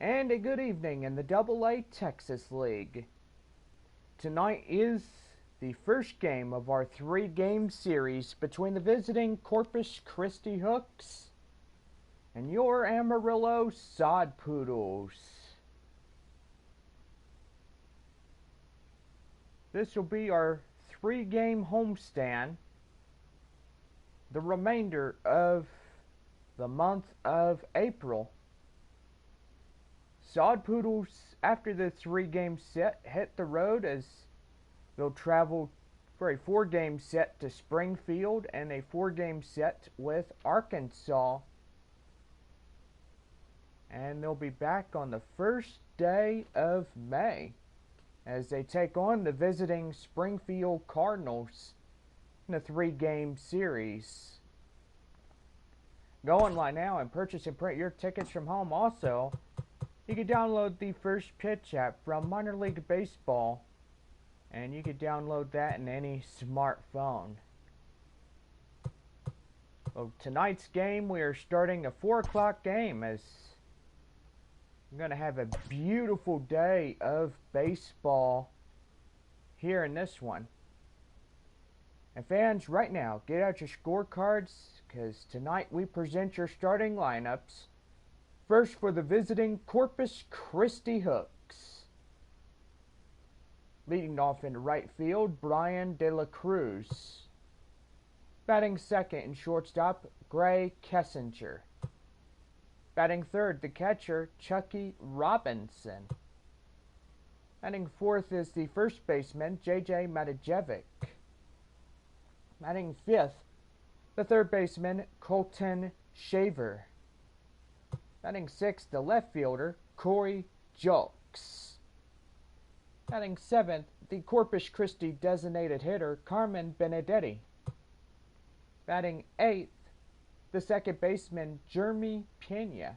and a good evening in the AA Texas League. Tonight is the first game of our three-game series between the visiting Corpus Christi Hooks and your Amarillo Sod Poodles. This will be our three-game homestand, the remainder of the month of April. Sod Poodles, after the three-game set, hit the road as they'll travel for a four-game set to Springfield and a four-game set with Arkansas. And they'll be back on the first day of May as they take on the visiting Springfield Cardinals in a three-game series. Go online now and purchase and print your tickets from home. Also, you can download the First Pitch app from Minor League Baseball, and you can download that in any smartphone. Well, tonight's game, we are starting a 4 o'clock game as we're going to have a beautiful day of baseball here in this one. And fans, right now, get out your scorecards because tonight we present your starting lineups. First for the visiting Corpus Christi Hooks. Leading off in right field, Brian De La Cruz. Batting second in shortstop, Gray Kessinger. Batting third, the catcher, Chucky Robinson. Batting fourth is the first baseman, J.J. Matajevic. Batting fifth, the third baseman, Colton Shaver. Batting sixth, the left fielder, Corey Julks. Batting seventh, the Corpus Christi designated hitter, Carmen Benedetti. Batting eighth, the second baseman, Jeremy Pena.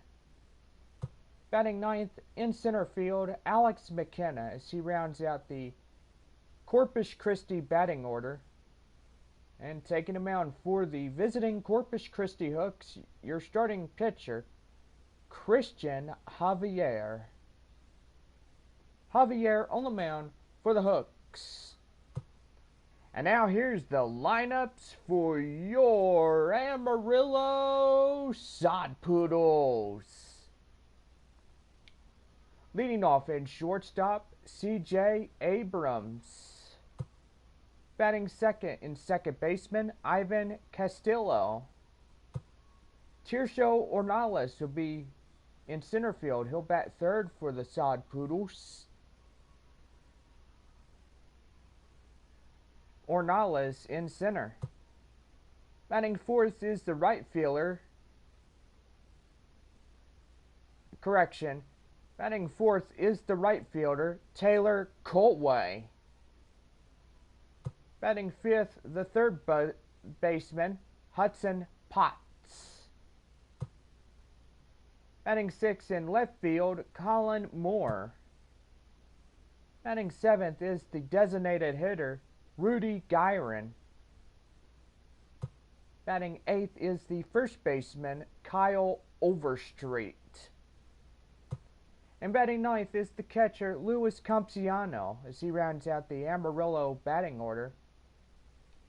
Batting ninth, in center field, Alex McKenna as he rounds out the Corpus Christi batting order. And taking him out for the visiting Corpus Christi Hooks, your starting pitcher, Christian Javier. Javier on the mound for the Hooks. And now here's the lineups for your Amarillo Sod Poodles. Leading off in shortstop, C.J. Abrams. Batting second in second baseman, Ivan Castillo. Tirso Ornales will be in center field. He'll bat third for the Sod Poodles. Ornales in center. Batting fourth is the right fielder. Batting fourth is the right fielder, Taylor Coltway. Batting fifth, the third baseman, Hudson Potts. Batting sixth in left field, Colin Moore. Batting seventh is the designated hitter, Rudy Gyron. Batting eighth is the first baseman, Kyle Overstreet. And batting ninth is the catcher, Luis Campsiano, as he rounds out the Amarillo batting order.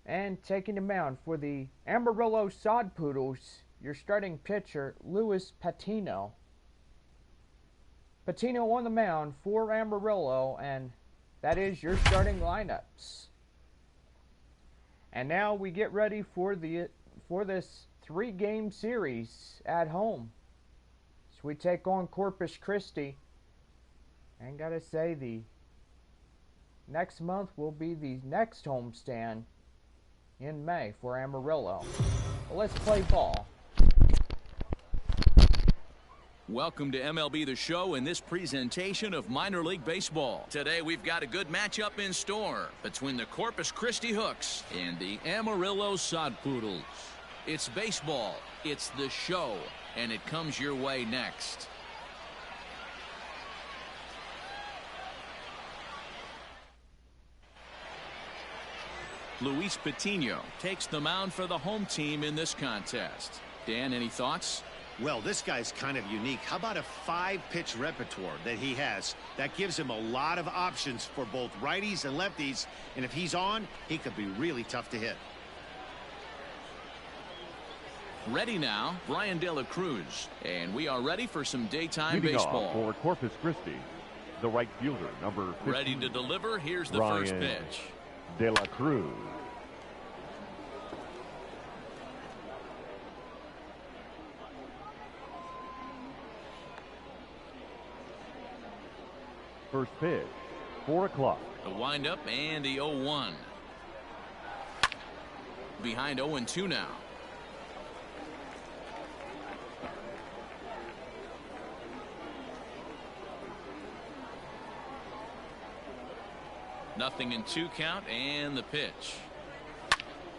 And taking the mound for the Amarillo Sod Poodles, your starting pitcher, Luis Patino. Patino on the mound for Amarillo, and that is your starting lineups. And now we get ready for this three-game series at home. So we take on Corpus Christi, and gotta say the next month will be the next homestand in May for Amarillo. Well, let's play ball. Welcome to MLB The Show in this presentation of Minor League Baseball. Today we've got a good matchup in store between the Corpus Christi Hooks and the Amarillo Sod Poodles. It's baseball, it's the show, and it comes your way next. Luis Patino takes the mound for the home team in this contest. Dan, any thoughts? Well, this guy's kind of unique. How about a 5-pitch repertoire that he has? That gives him a lot of options for both righties and lefties. And if he's on, he could be really tough to hit. Ready now, Brian De La Cruz. And we are ready for some daytime Leading baseball. off for Corpus Christi, the right fielder, number 15. Ready to deliver. Here's the Brian first pitch. De La Cruz. First pitch, 4 o'clock. The windup and the 0-1. Behind 0-2 now. Nothing in 2 count, and the pitch.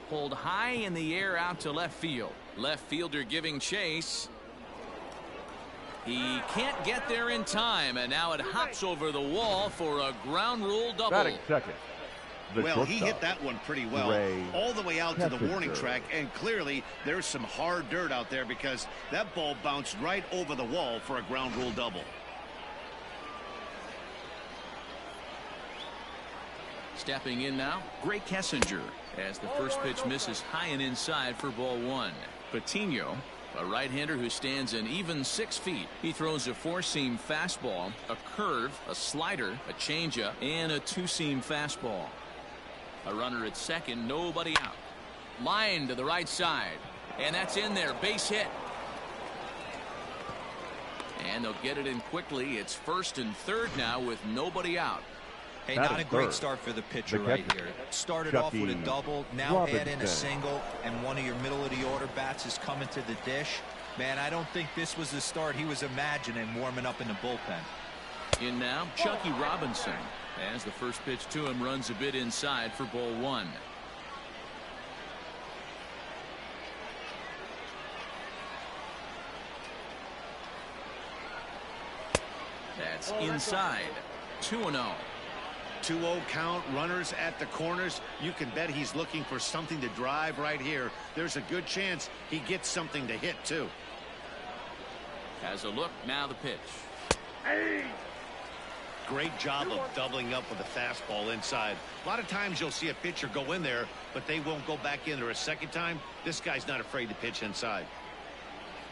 Pulled high in the air out to left field. Left fielder giving chase. He can't get there in time, and now it hops over the wall for a ground rule double. Batting second. Well, he hit that one pretty well, all the way out to the warning track, and clearly there's some hard dirt out there because that ball bounced right over the wall for a ground rule double. Stepping in now, Gray Kessinger, as the first pitch misses high and inside for ball 1. Patino, a right-hander who stands an even 6 feet. He throws a 4-seam fastball, a curve, a slider, a changeup, and a 2-seam fastball. A runner at second, nobody out. Line to the right side, and that's in there, base hit. And they'll get it in quickly. It's first and third now with nobody out. Hey, not a great start for the pitcher right here. Started off with a double, now add in a single, and one of your middle-of-the-order bats is coming to the dish. Man, I don't think this was the start he was imagining warming up in the bullpen. In now, Chucky Robinson, as the first pitch to him runs a bit inside for ball 1. That's inside. 2-0. 2-0 count, runners at the corners. You can bet he's looking for something to drive right here. There's a good chance he gets something to hit, too. Has a look, now the pitch. Great job of doubling up with a fastball inside. A lot of times you'll see a pitcher go in there, but they won't go back in there a second time. This guy's not afraid to pitch inside.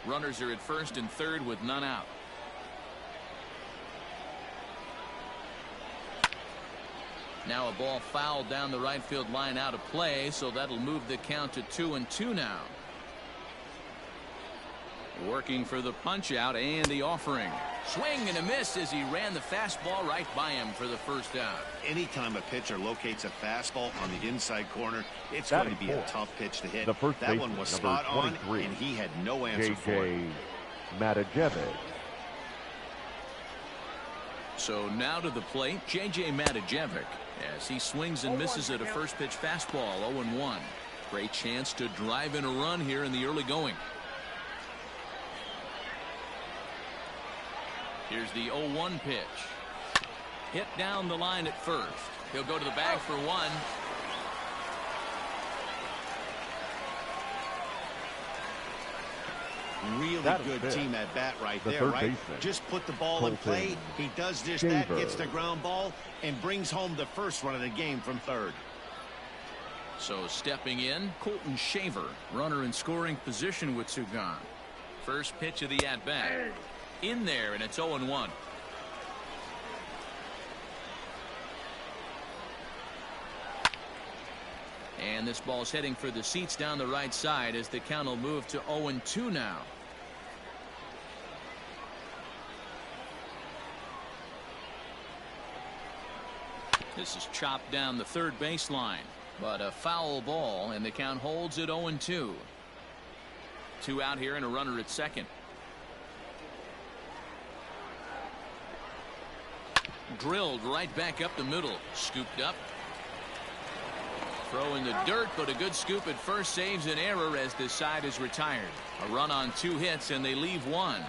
Runners are at first and third with none out. Now a ball fouled down the right field line out of play, so that'll move the count to 2-2 now. Working for the punch out and the offering. Swing and a miss as he ran the fastball right by him for the first out. Anytime a pitcher locates a fastball on the inside corner, it's going to be a tough pitch to hit. That one was spot on, and he had no answer for it. Matajevic. So now to the plate, J.J. Matajevic, as he swings and misses at a first pitch fastball, 0-1. Great chance to drive in a run here in the early going. Here's the 0-1 pitch. Hit down the line at first. He'll go to the bag for one. Really good team at bat right there, right? Just put the ball in play. He does just that, gets the ground ball, and brings home the first run of the game from third. So stepping in, Colton Shaver, runner in scoring position with two gone. First pitch of the at-bat. In there, and it's 0-1. And this ball's heading for the seats down the right side as the count will move to 0-2 now. This is chopped down the third baseline, but a foul ball, and the count holds at 0-2. Two out here and a runner at second. Drilled right back up the middle. Scooped up. Throw in the dirt, but a good scoop at first saves an error as this side is retired. A run on 2 hits, and they leave 1.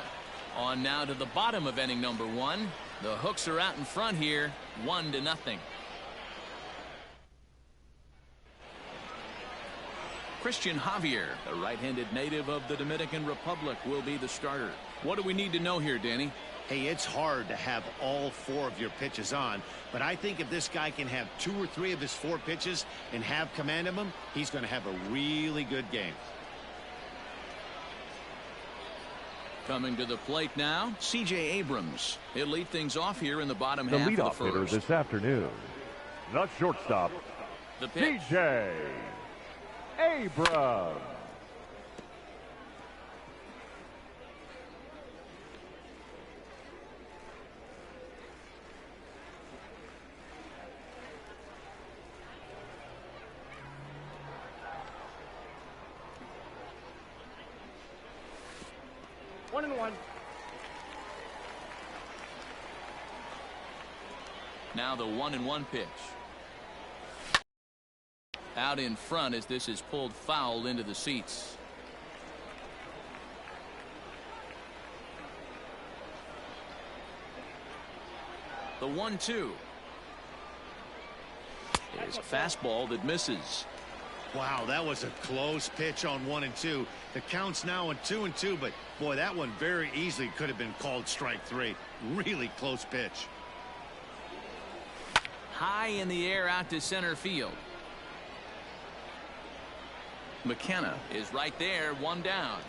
On now to the bottom of inning number 1. The Hooks are out in front here, 1-0. Christian Javier, the right-handed native of the Dominican Republic, will be the starter. What do we need to know here, Danny? Hey, it's hard to have all 4 of your pitches on, but I think if this guy can have 2 or 3 of his 4 pitches and have command of them, he's going to have a really good game. Coming to the plate now, C.J. Abrams. He'll lead things off here in the bottom the half of the leadoff hitter first. this afternoon, the shortstop, The pitch. C.J. Abrams. One and one. Now the 1-1 pitch. Out in front as this is pulled foul into the seats. The 1-2 is a fastball that misses. Wow, that was a close pitch on 1 and 2. The count's now on 2 and 2, but boy, that one very easily could have been called strike 3. Really close pitch. High in the air out to center field. McKenna is right there, 1 down.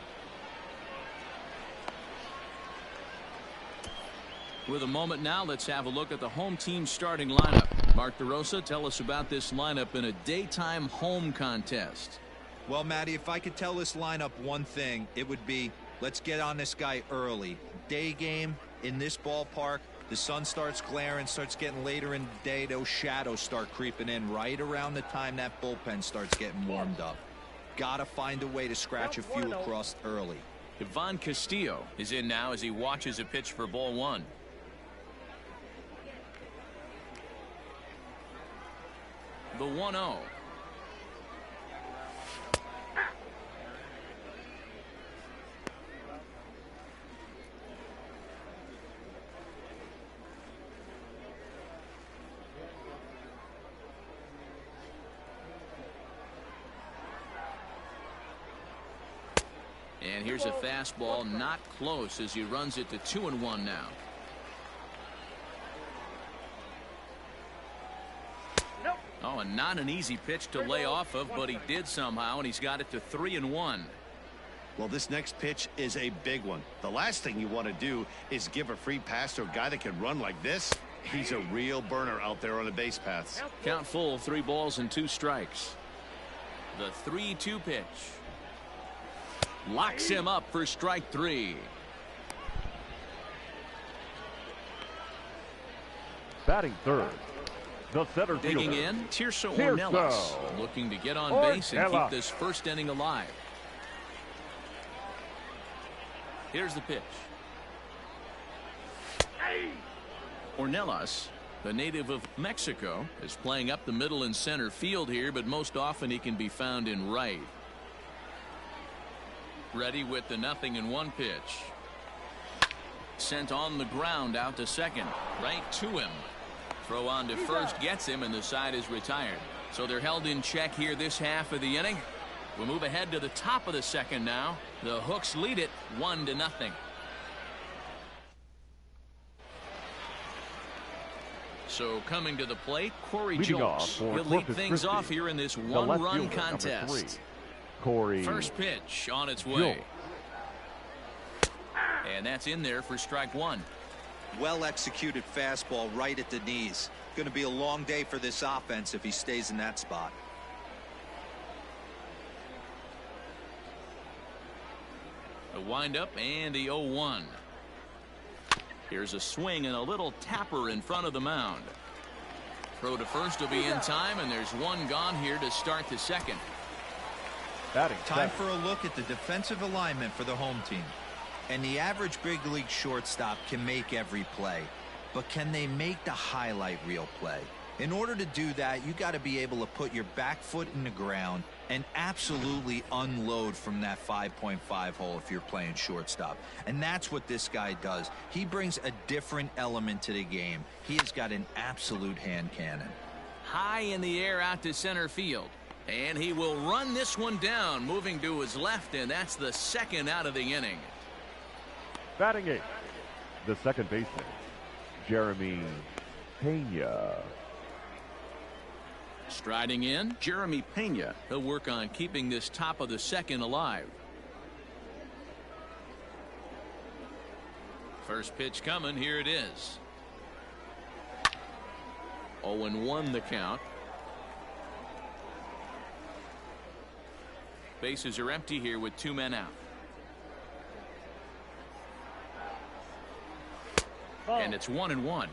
With a moment now, let's have a look at the home team starting lineup. Mark DeRosa, tell us about this lineup in a daytime home contest. Well, Matty, if I could tell this lineup one thing, it would be let's get on this guy early. Day game in this ballpark, the sun starts glaring, starts getting later in the day. Those shadows start creeping in right around the time that bullpen starts getting warmed up. Got to find a way to scratch a few across early. Ivan Castillo is in now as he watches a pitch for ball 1. The 1-0. And here's a fastball not close as he runs it to 2-1 now. Oh, and not an easy pitch to lay off of, but he did somehow, and he's got it to 3-1. Well, this next pitch is a big one. The last thing you want to do is give a free pass to a guy that can run like this. He's a real burner out there on the base paths. Count full, 3 balls and 2 strikes. The 3-2 pitch. Locks him up for strike 3. Batting third, the center Digging fielder, in, Tirso Ornelas, looking to get on base and keep this first inning alive. Here's the pitch. Ornelas, the native of Mexico, is playing up the middle and center field here, but most often he can be found in right. Ready with the 0-1 pitch. Sent on the ground out to second. Right to him. Throw on to first gets him, and the side is retired. So they're held in check here this half of the inning. We'll move ahead to the top of the second now. The Hooks lead it 1-0. So coming to the plate, Corey Jones. He'll lead things Christi, off here in this one-run contest. Corey. First pitch on its way. And that's in there for strike 1. Well executed fastball right at the knees. Going to be a long day for this offense if he stays in that spot. A windup and the 0-1. Here's a swing and a little tapper in front of the mound. Throw to first will be in time, and there's one gone here to start the second. Time for a look at the defensive alignment for the home team. And the average big league shortstop can make every play, but can they make the highlight reel play? In order to do that, you got to be able to put your back foot in the ground and absolutely unload from that 5.5 hole if you're playing shortstop. And that's what this guy does. He brings a different element to the game. He has got an absolute hand cannon. High in the air out to center field. And he will run this one down, moving to his left, and that's the second out of the inning. Batting 8th, the second baseman, Jeremy Pena. Striding in, Jeremy Pena. He'll work on keeping this top of the second alive. First pitch coming. Here it is. 0-1 the count. Bases are empty here with 2 men out. And it's 1-1.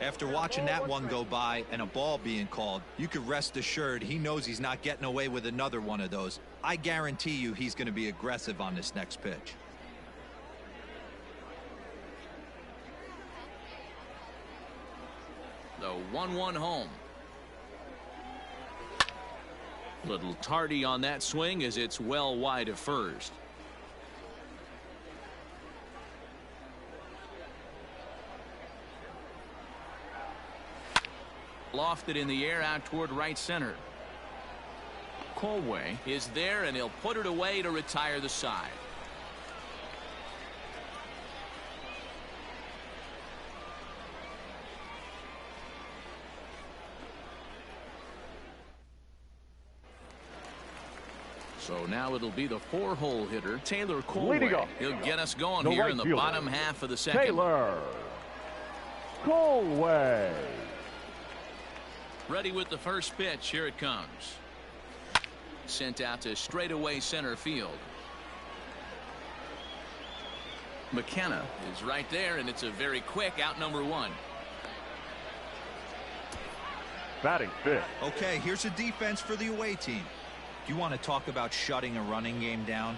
After watching that one go by and a ball being called, you could rest assured he knows he's not getting away with another one of those. I guarantee you he's going to be aggressive on this next pitch. The 1-1 home. Little tardy on that swing as it's well wide of first. Lofted in the air out toward right center. Colway is there, and he'll put it away to retire the side. So now it'll be the 4-hole hitter, Taylor Colway. He'll get us going here in the bottom half of the second. Taylor Colway. Ready with the first pitch. Here it comes. Sent out to straightaway center field. McKenna is right there, and it's a very quick out, number 1. Batting 5th. Okay, here's a defense for the away team. You want to talk about shutting a running game down?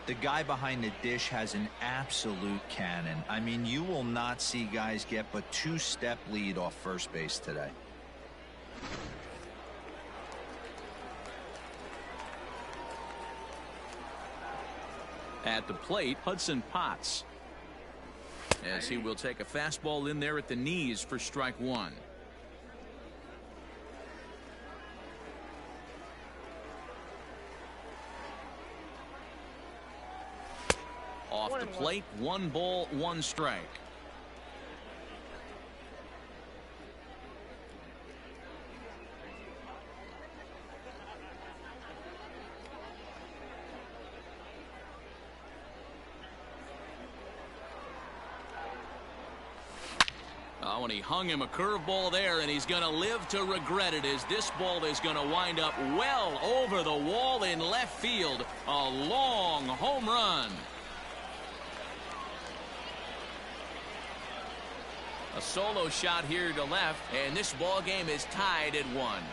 The guy behind the dish has an absolute cannon. I mean, you will not see guys get but 2-step lead off first base today. At the plate, Hudson Potts, as he will take a fastball in there at the knees for strike 1. Off the plate, 1 ball, 1 strike. Oh, and he hung him a curveball there, and he's going to live to regret it, as this ball is going to wind up well over the wall in left field. A long home run. A solo shot here to left, and this ball game is tied at 1.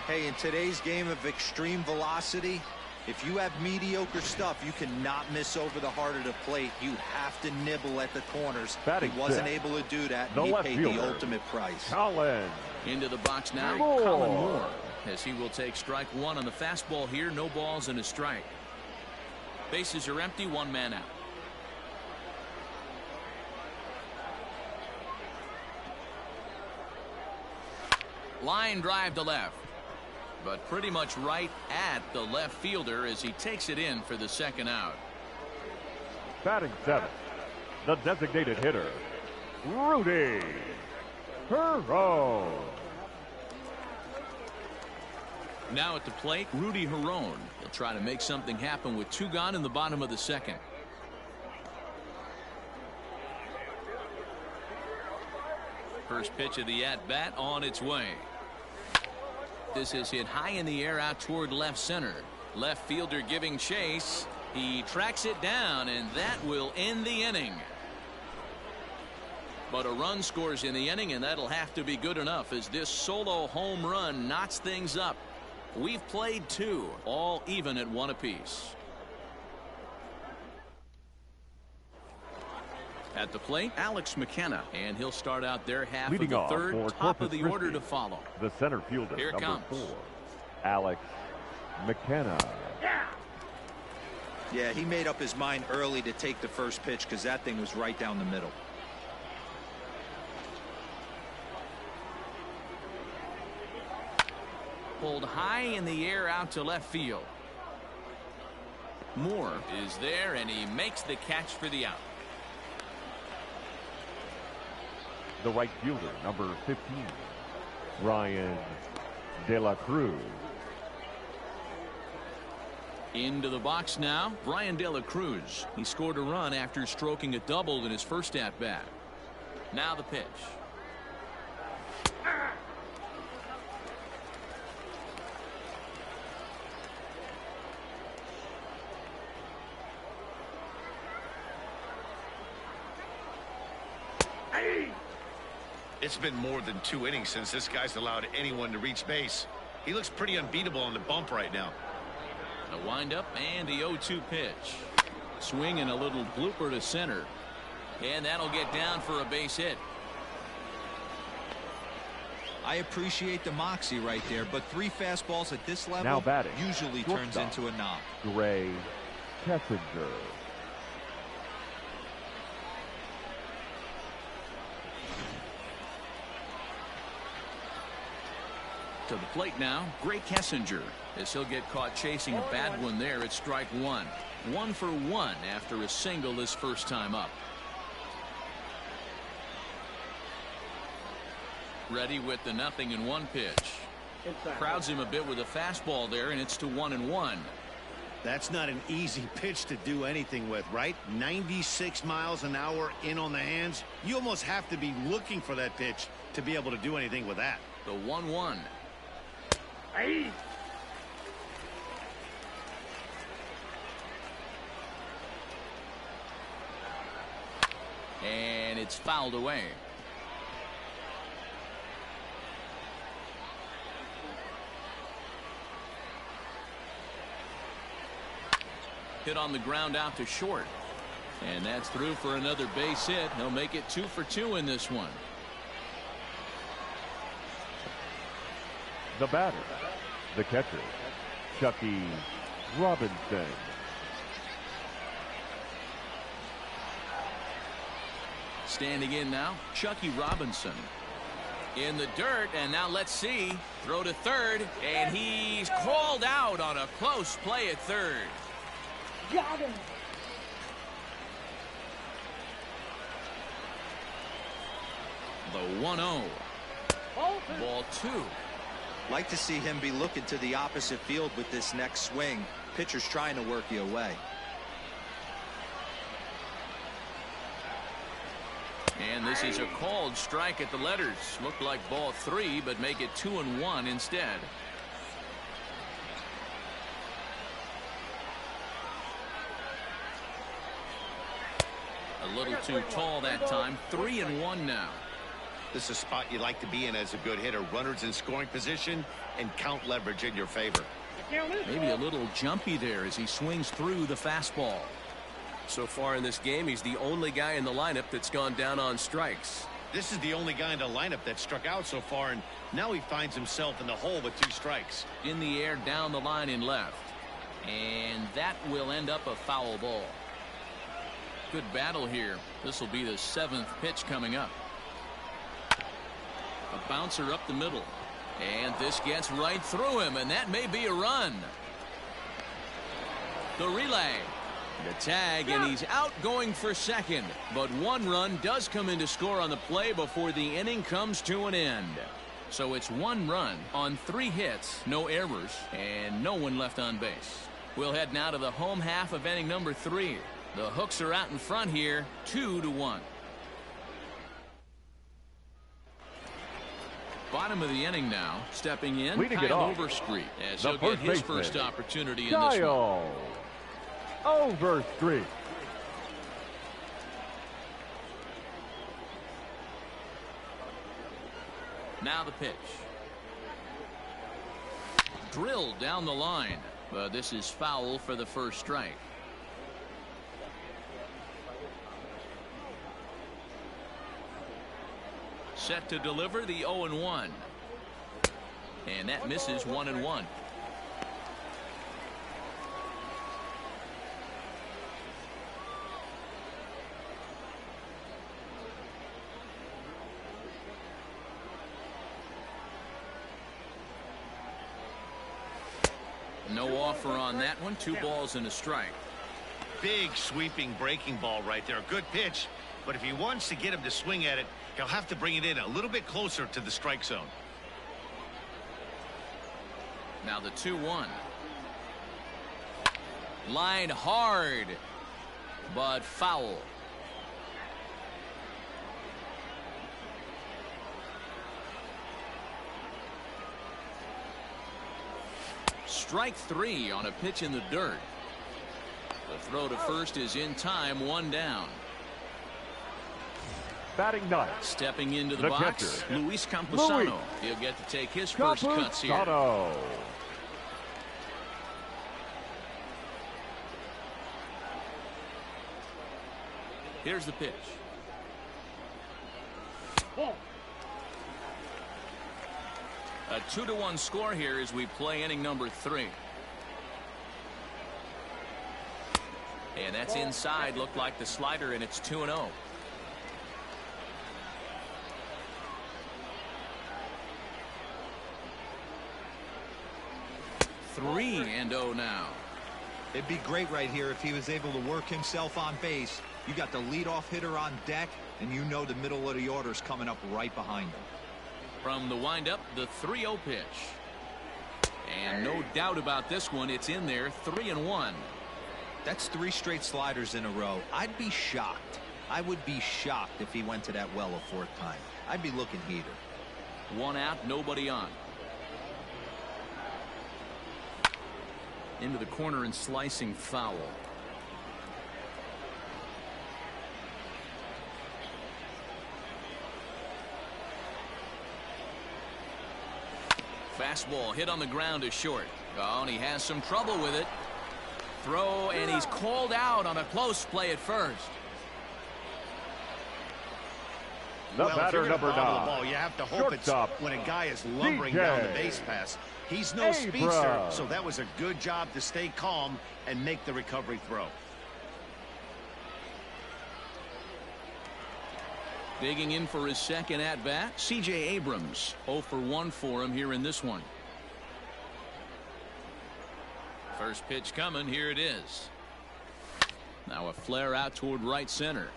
Hey, in today's game of extreme velocity, if you have mediocre stuff, you cannot miss over the heart of the plate. You have to nibble at the corners. He wasn't able to do that, and he paid the ultimate price. Colin. Into the box now, Colin Moore, as he will take strike 1 on the fastball here. No balls and a strike. Bases are empty, 1 man out. Line drive to left, but pretty much right at the left fielder as he takes it in for the second out. Batting 7th, the designated hitter, Rudy Herron. Now at the plate, Rudy Herron. He'll try to make something happen with 2 gone in the bottom of the second. First pitch of the at-bat on its way. This is hit high in the air out toward left center. Left fielder giving chase. He tracks it down, and that will end the inning. But a run scores in the inning, and that'll have to be good enough as this solo home run knots things up. We've played 2, all even at 1 apiece. At the plate, Alex McKenna, and he'll start out their half Leading of the third, for top Corpus of the Christi, order to follow. The center fielder, Here number comes 4, Alex McKenna. Yeah, he made up his mind early to take the first pitch because that thing was right down the middle. Pulled high in the air out to left field. Moore is there, and he makes the catch for the out. The right fielder, number 15, Ryan De La Cruz. Into the box now, Brian De La Cruz. He scored a run after stroking a double in his first at-bat. Now the pitch. It's been more than 2 innings since this guy's allowed anyone to reach base. He looks pretty unbeatable on the bump right now. The windup and the 0-2 pitch. Swing and a little blooper to center. And that'll get down for a base hit. I appreciate the moxie right there, but 3 fastballs at this level Now batting, usually turns into a knock. Gray Kessinger. To the plate now, Gray Kessinger, as he'll get caught chasing a bad one there at strike 1. 1 for 1 after a single his first time up. Ready with the 0-1 pitch. Crowds him a bit with a fastball there, and it's to 1-1. That's not an easy pitch to do anything with, right? 96 miles an hour in on the hands. You almost have to be looking for that pitch to be able to do anything with that. The 1-1. And it's fouled away. Hit on the ground out to short. And that's through for another base hit. He'll make it 2 for 2 in this one. The batter, the catcher, Chucky Robinson. Standing in now, Chucky Robinson. In the dirt, and now let's see. Throw to third, and he's called out on a close play at third. Got him. The 1-0. Ball 2. Like to see him be looking to the opposite field with this next swing. Pitcher's trying to work you away. And this is a called strike at the letters. Looked like ball 3, but make it 2-1 instead. A little too tall that time. 3-1 now. This is a spot you like to be in as a good hitter. Runners in scoring position and count leverage in your favor. Maybe a little jumpy there as he swings through the fastball. So far in this game, he's the only guy in the lineup that's gone down on strikes. This is the only guy in the lineup that struck out so far, and now he finds himself in the hole with 2 strikes. In the air down the line in left. And that will end up a foul ball. Good battle here. This will be the 7th pitch coming up. A bouncer up the middle. And this gets right through him, and that may be a run. The relay. The tag, and he's out going for second. But 1 run does come in to score on the play before the inning comes to an end. So it's 1 run on 3 hits, no errors, and no one left on base. We'll head now to the home half of inning number 3. The Hooks are out in front here, 2-1. Bottom of the inning now, stepping in, Kyle Overstreet, as he'll get his first opportunity in this one. Overstreet. Now the pitch. Drilled down the line, but this is foul for the first strike. Set to deliver the 0-1. And that misses 1-1. No offer on that one. 2 balls and a strike. Big sweeping breaking ball right there. A good pitch, but if he wants to get him to swing at it, he'll have to bring it in a little bit closer to the strike zone. Now the 2-1. Line hard, but foul. Strike 3 on a pitch in the dirt. The throw to first is in time. 1 down. Batting ninth. Stepping into the box, catcher, Luis Campusano. He'll get to take his first cuts here. Here's the pitch. A 2-1 score here as we play inning number 3. And that's inside. Looked like the slider, and it's 2-0. Three and 0 now. It'd be great right here if he was able to work himself on base. You got the leadoff hitter on deck, and you know the middle of the order's coming up right behind him. From the windup, the 3-0 pitch. And no doubt about this one, it's in there. 3-1. That's 3 straight sliders in a row. I'd be shocked. I would be shocked if he went to that well a 4th time. I'd be looking heater. 1 out, nobody on. Into the corner and slicing foul. Fastball hit on the ground is short. Oh, and he has some trouble with it. Throw, and he's called out on a close play at first. The well, batter, if you're number 9. The ball, you have to hope it's when a guy is lumbering down the base pass. He's no speedster, so that was a good job to stay calm and make the recovery throw. Digging in for his second at-bat, C.J. Abrams. 0 for 1 for him here in this one. First pitch coming. Here it is. Now a flare out toward right center.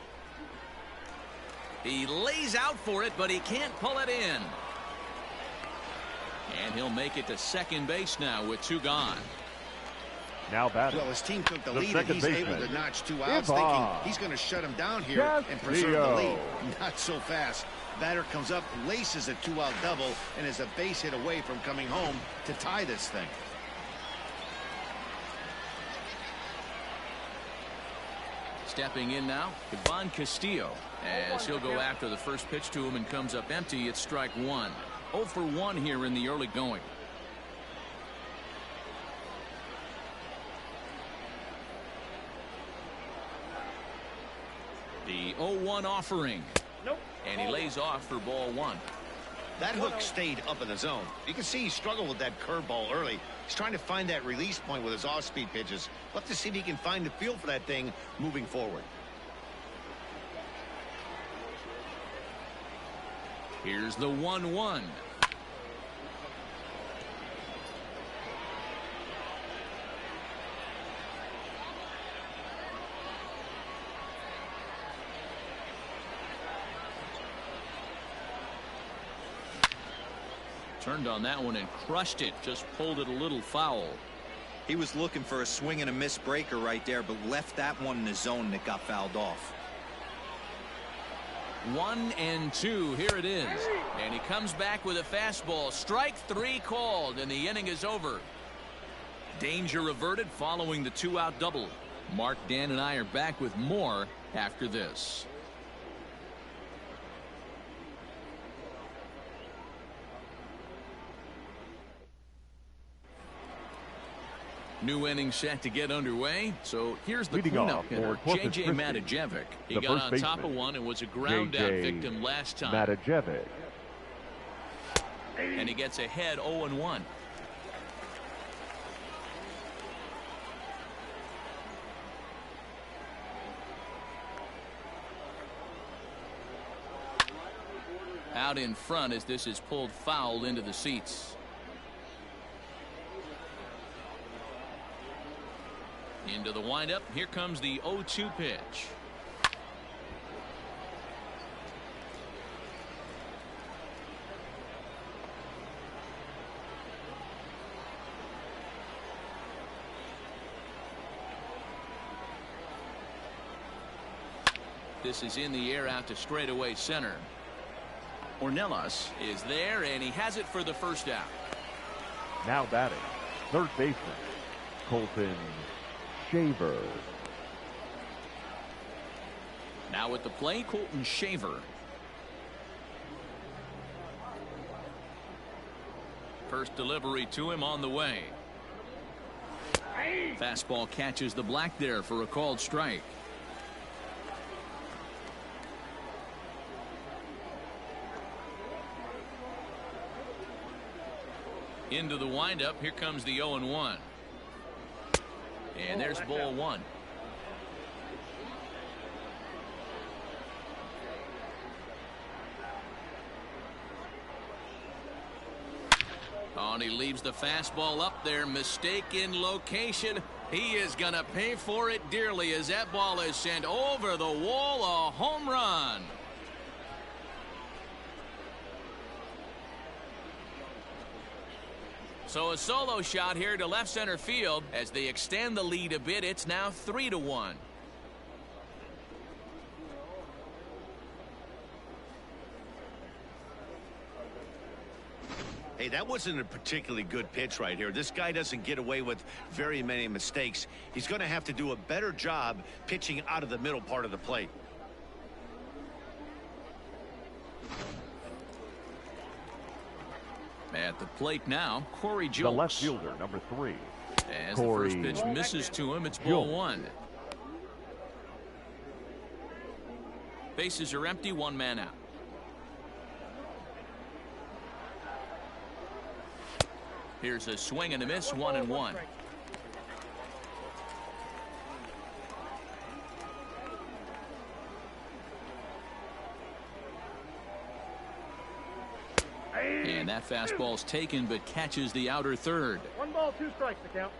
He lays out for it, but he can't pull it in. And he'll make it to second base now with 2 gone. Now batting. Well, his team took the lead, and he's able to notch 2 outs, thinking he's going to shut him down here and preserve the lead. Not so fast. Batter comes up, laces a 2-out double, and is a base hit away from coming home to tie this thing. Stepping in now, Ivan Castillo, as he'll go after the first pitch to him and comes up empty. It's strike 1. 0 for 1 here in the early going. The 0-1 offering. And he lays off for ball 1. That hook stayed up in the zone. You can see he struggled with that curveball early. He's trying to find that release point with his off-speed pitches. We'll have to see if he can find the feel for that thing moving forward. Here's the 1-1. Turned on that one and crushed it. Just pulled it a little foul. He was looking for a swing and a miss breaker right there, but left that one in the zone that got fouled off. 1-2. Here it is. And he comes back with a fastball. Strike 3 called, and the inning is over. Danger averted following the 2-out double. Mark, Dan, and I are back with more after this. New inning set to get underway. So here's the cleanup hitter, J.J. Matajevic. He got on top of one and was a ground-out victim last time. Matajevic. And he gets ahead 0-1. Out in front as this is pulled foul into the seats. Into the windup. Here comes the 0-2 pitch. This is in the air out to straightaway center. Ornelas is there, and he has it for the first out. Now batting, third baseman, Colton Shaver. Now at the plate, Colton Shaver. First delivery to him on the way. Fastball catches the black there for a called strike. Into the windup. Here comes the 0-1. And there's ball one. Oh, and he leaves the fastball up there. Mistake in location. He is going to pay for it dearly as that ball is sent over the wall. A home run. So a solo shot here to left center field as they extend the lead a bit. It's now 3-1. Hey, that wasn't a particularly good pitch right here. This guy doesn't get away with very many mistakes. He's going to have to do a better job pitching out of the middle part of the plate. At the plate now, Corey Julks. The left fielder, number 3. As Corey the first pitch misses to him, it's ball one. Bases are empty, one man out. Here's a swing and a miss, 1-1. And that fastball's taken but catches the outer third. 1 ball, 2 strikes to count.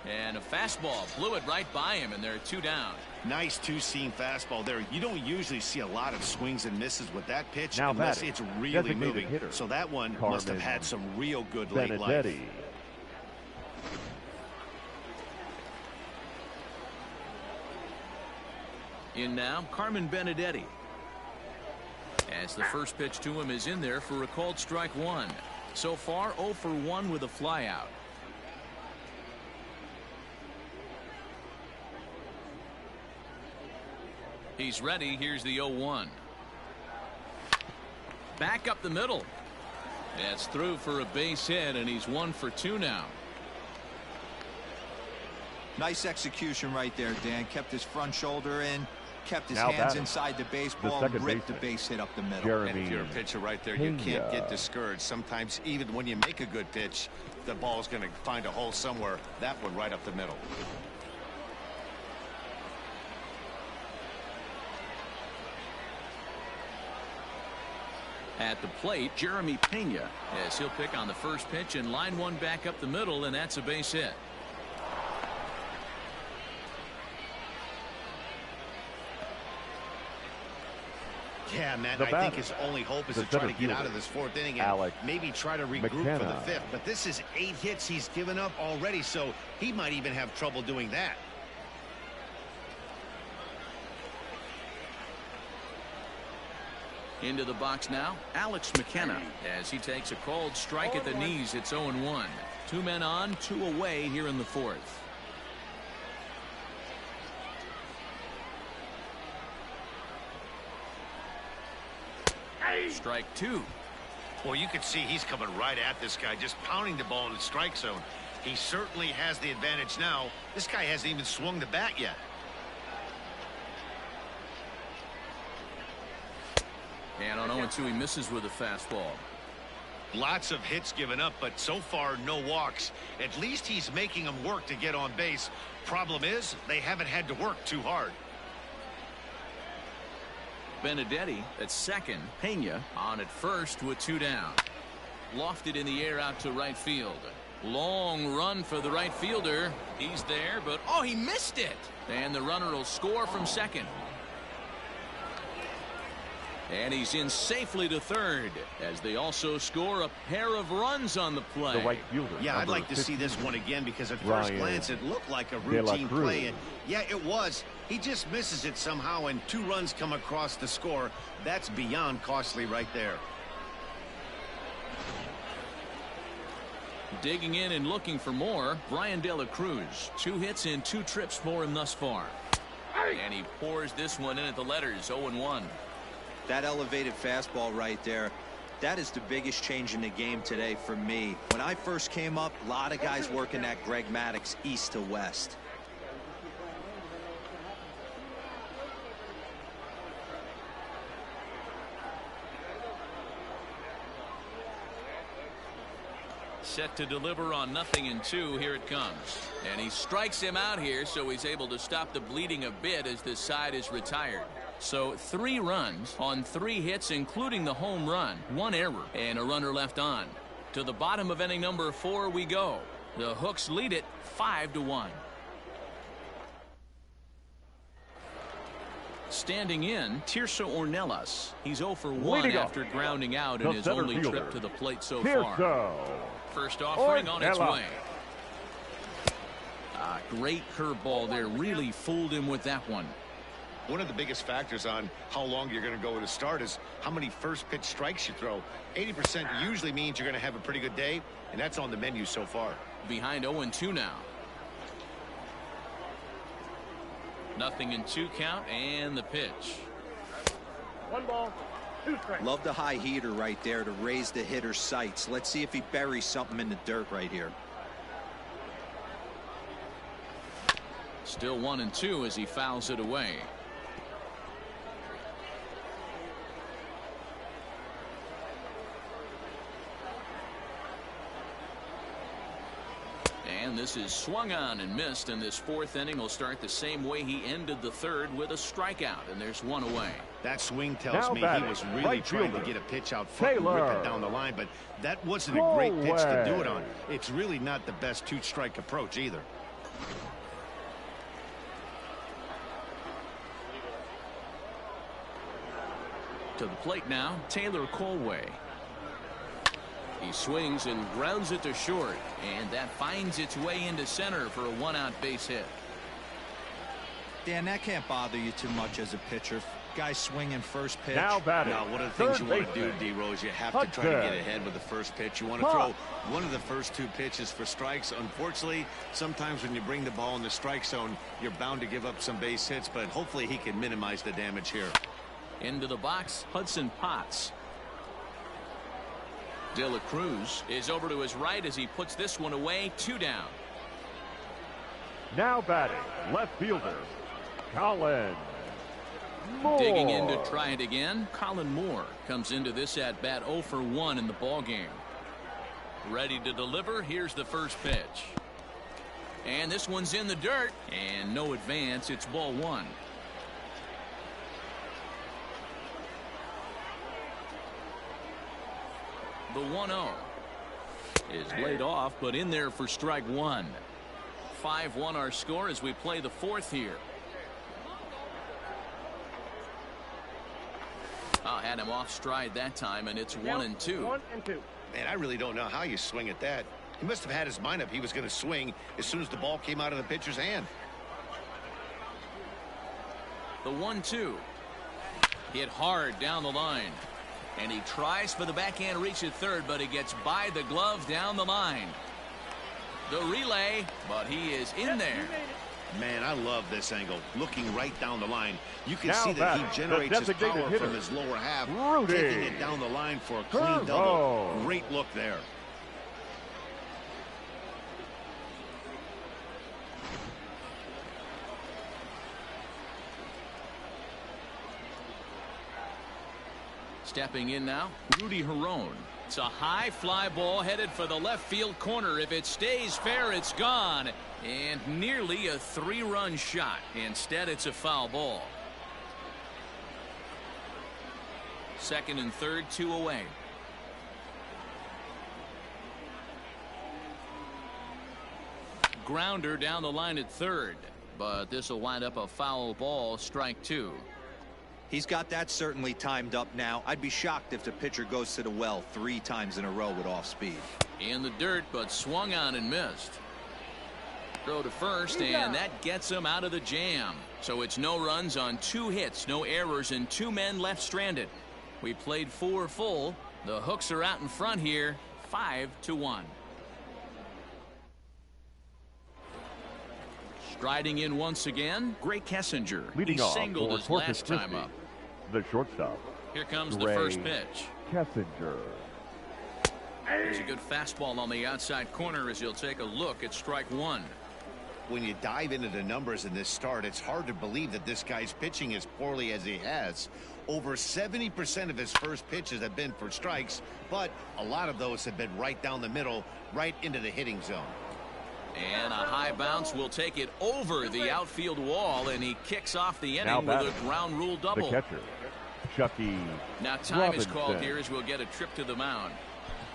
And a fastball blew it right by him, and there are 2 down. Nice two-seam fastball there. You don't usually see a lot of swings and misses with that pitch now unless batting, it's really moving. hitter, so that one must have had some real good late Benedetti. life. In now, Carmen Benedetti. As the first pitch to him is in there for a called strike one. So far, 0 for 1 with a flyout. He's ready. Here's the 0-1. Back up the middle. That's through for a base hit, and he's 1 for 2 now. Nice execution right there, Dan. Kept his front shoulder in, kept his now hands batting, inside the baseball, and ripped the base hit up the middle. And if you're a pitcher right there, you can't get discouraged. Sometimes even when you make a good pitch, the ball's going to find a hole somewhere. That one right up the middle. At the plate, Jeremy Pena, as he'll pick on the first pitch and line one back up the middle, and that's a base hit. Yeah, Matt, I think his only hope is to try to get out of this 4th inning and maybe try to regroup for the 5th. But this is 8 hits he's given up already, so he might even have trouble doing that. Into the box now, Alex McKenna, as he takes a called strike at the knees. It's 0-1. 2 men on, 2 away here in the 4th. Strike 2. Well, you can see he's coming right at this guy, just pounding the ball in the strike zone. He certainly has the advantage now. This guy hasn't even swung the bat yet. And on 0-2, he misses with a fastball. Lots of hits given up, but so far no walks. At least he's making them work to get on base. Problem is, they haven't had to work too hard. Benedetti at second. Pena on at first with 2 down. Lofted in the air out to right field. Long run for the right fielder. He's there, but oh, he missed it. And the runner will score from second. And he's in safely to third as they also score a pair of runs on the play. The right fielder. Yeah, I'd like to see this one again because at first glance it looked like a routine play. And yeah, it was. He just misses it somehow and 2 runs come across the score. That's beyond costly right there. Digging in and looking for more, Brian De La Cruz. 2 hits and 2 trips for him thus far. And he pours this one in at the letters, 0-1. That elevated fastball right there, that is the biggest change in the game today for me. When I first came up, a lot of guys working that Greg Maddux east to west. Set to deliver on 0-2. Here it comes. And he strikes him out here, so he's able to stop the bleeding a bit as this side is retired. So 3 runs on 3 hits, including the home run, 1 error, and a runner left on. To the bottom of inning number 4 we go. The Hooks lead it 5-1. Standing in, Tirso Ornelas. He's 0 for 1 after grounding out in his only trip to the plate so far. First offering on its way. Great curveball there. Really fooled him with that one. One of the biggest factors on how long you're going to go with a start is how many first pitch strikes you throw. 80% usually means you're going to have a pretty good day, and that's on the menu so far. Behind 0-2 now. 0-2 count, and the pitch. 1 ball, 2 strikes. Love the high heater right there to raise the hitter's sights. Let's see if he buries something in the dirt right here. Still 1-2 as he fouls it away. And this is swung on and missed, and this 4th inning will start the same way he ended the 3rd with a strikeout, and there's 1 away. That swing tells me he was really trying to get a pitch out front and rip it down the line, but that wasn't a great pitch to do it on. It's really not the best 2-strike approach either. To the plate now, Taylor Colway. He swings and grounds it to short, and that finds its way into center for a 1-out base hit. Dan, that can't bother you too much as a pitcher. Guy swinging first pitch. Now batting. Now, one of the things you want to do, D-Rose, you have to try to get ahead with the first pitch. You want to throw one of the first 2 pitches for strikes. Unfortunately, sometimes when you bring the ball in the strike zone, you're bound to give up some base hits, but hopefully he can minimize the damage here. Into the box, Hudson Potts. De La Cruz is over to his right as he puts this one away. 2 down. Now batting, left fielder, Colin Moore. Digging in to try it again, Colin Moore comes into this at bat 0 for 1 in the ball game. Ready to deliver. Here's the first pitch. And this one's in the dirt, and no advance. It's ball 1. The 1-0 is laid off, but in there for strike 1. 5-1 our score as we play the 4th here. Had him off stride that time, and it's 1-2. 1-2. Man, I really don't know how you swing at that. He must have had his mind up he was going to swing as soon as the ball came out of the pitcher's hand. The 1-2 hit hard down the line. And he tries for the backhand reach at third, but he gets by the glove down the line. The relay, but he is in there. Man, I love this angle. Looking right down the line. You can see that he generates his power from his lower half. Taking it down the line for a clean double. Great look there. Stepping in now, Rudy Herron. It's a high fly ball headed for the left field corner. If it stays fair, it's gone. And nearly a 3-run shot. Instead, it's a foul ball. 2nd and 3rd, 2 away. grounder down the line at third. But this will wind up a foul ball, strike 2. He's got that certainly timed up now. I'd be shocked if the pitcher goes to the well 3 times in a row with off speed. In the dirt, but swung on and missed. Throw to first, and that gets him out of the jam. So it's no runs on 2 hits, no errors, and 2 men left stranded. We played 4 full. The Hooks are out in front here, 5-1. Striding in once again, Gray Kessinger. Leading he off singled his Corpus last time Christi, up. the shortstop. Here comes Gray the first pitch. Kessinger. There's a good fastball on the outside corner as he'll take a look at strike 1. When you dive into the numbers in this start, it's hard to believe that this guy's pitching as poorly as he has. Over 70% of his first pitches have been for strikes, but a lot of those have been right down the middle, right into the hitting zone. And a high bounce will take it over the outfield wall, and he kicks off the inning with a ground rule double. The catcher, Chucky. Now time is called here as we'll get a trip to the mound.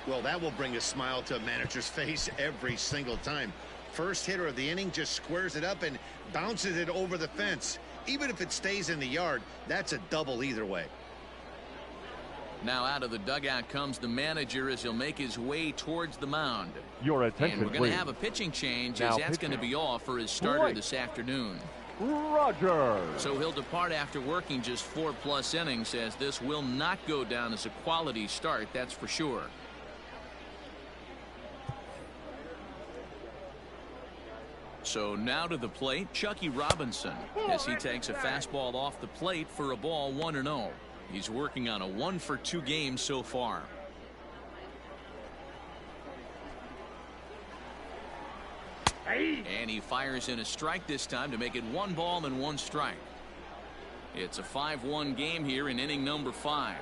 Well, that will bring a smile to a manager's face every single time. First hitter of the inning just squares it up and bounces it over the fence. Even if it stays in the yard, that's a double either way. Now out of the dugout comes the manager as he'll make his way towards the mound. Your attention, and we're going please. to have a pitching change Now as that's going to be all for his starter this afternoon. Rogers. So he'll depart after working just 4+ innings, as this will not go down as a quality start, that's for sure. So now to the plate, Chucky Robinson, as he takes a fastball off the plate for a ball 1-0. He's working on a 1-for-2 game so far. And he fires in a strike this time to make it 1 ball and 1 strike. It's a 5-1 game here in inning number 5.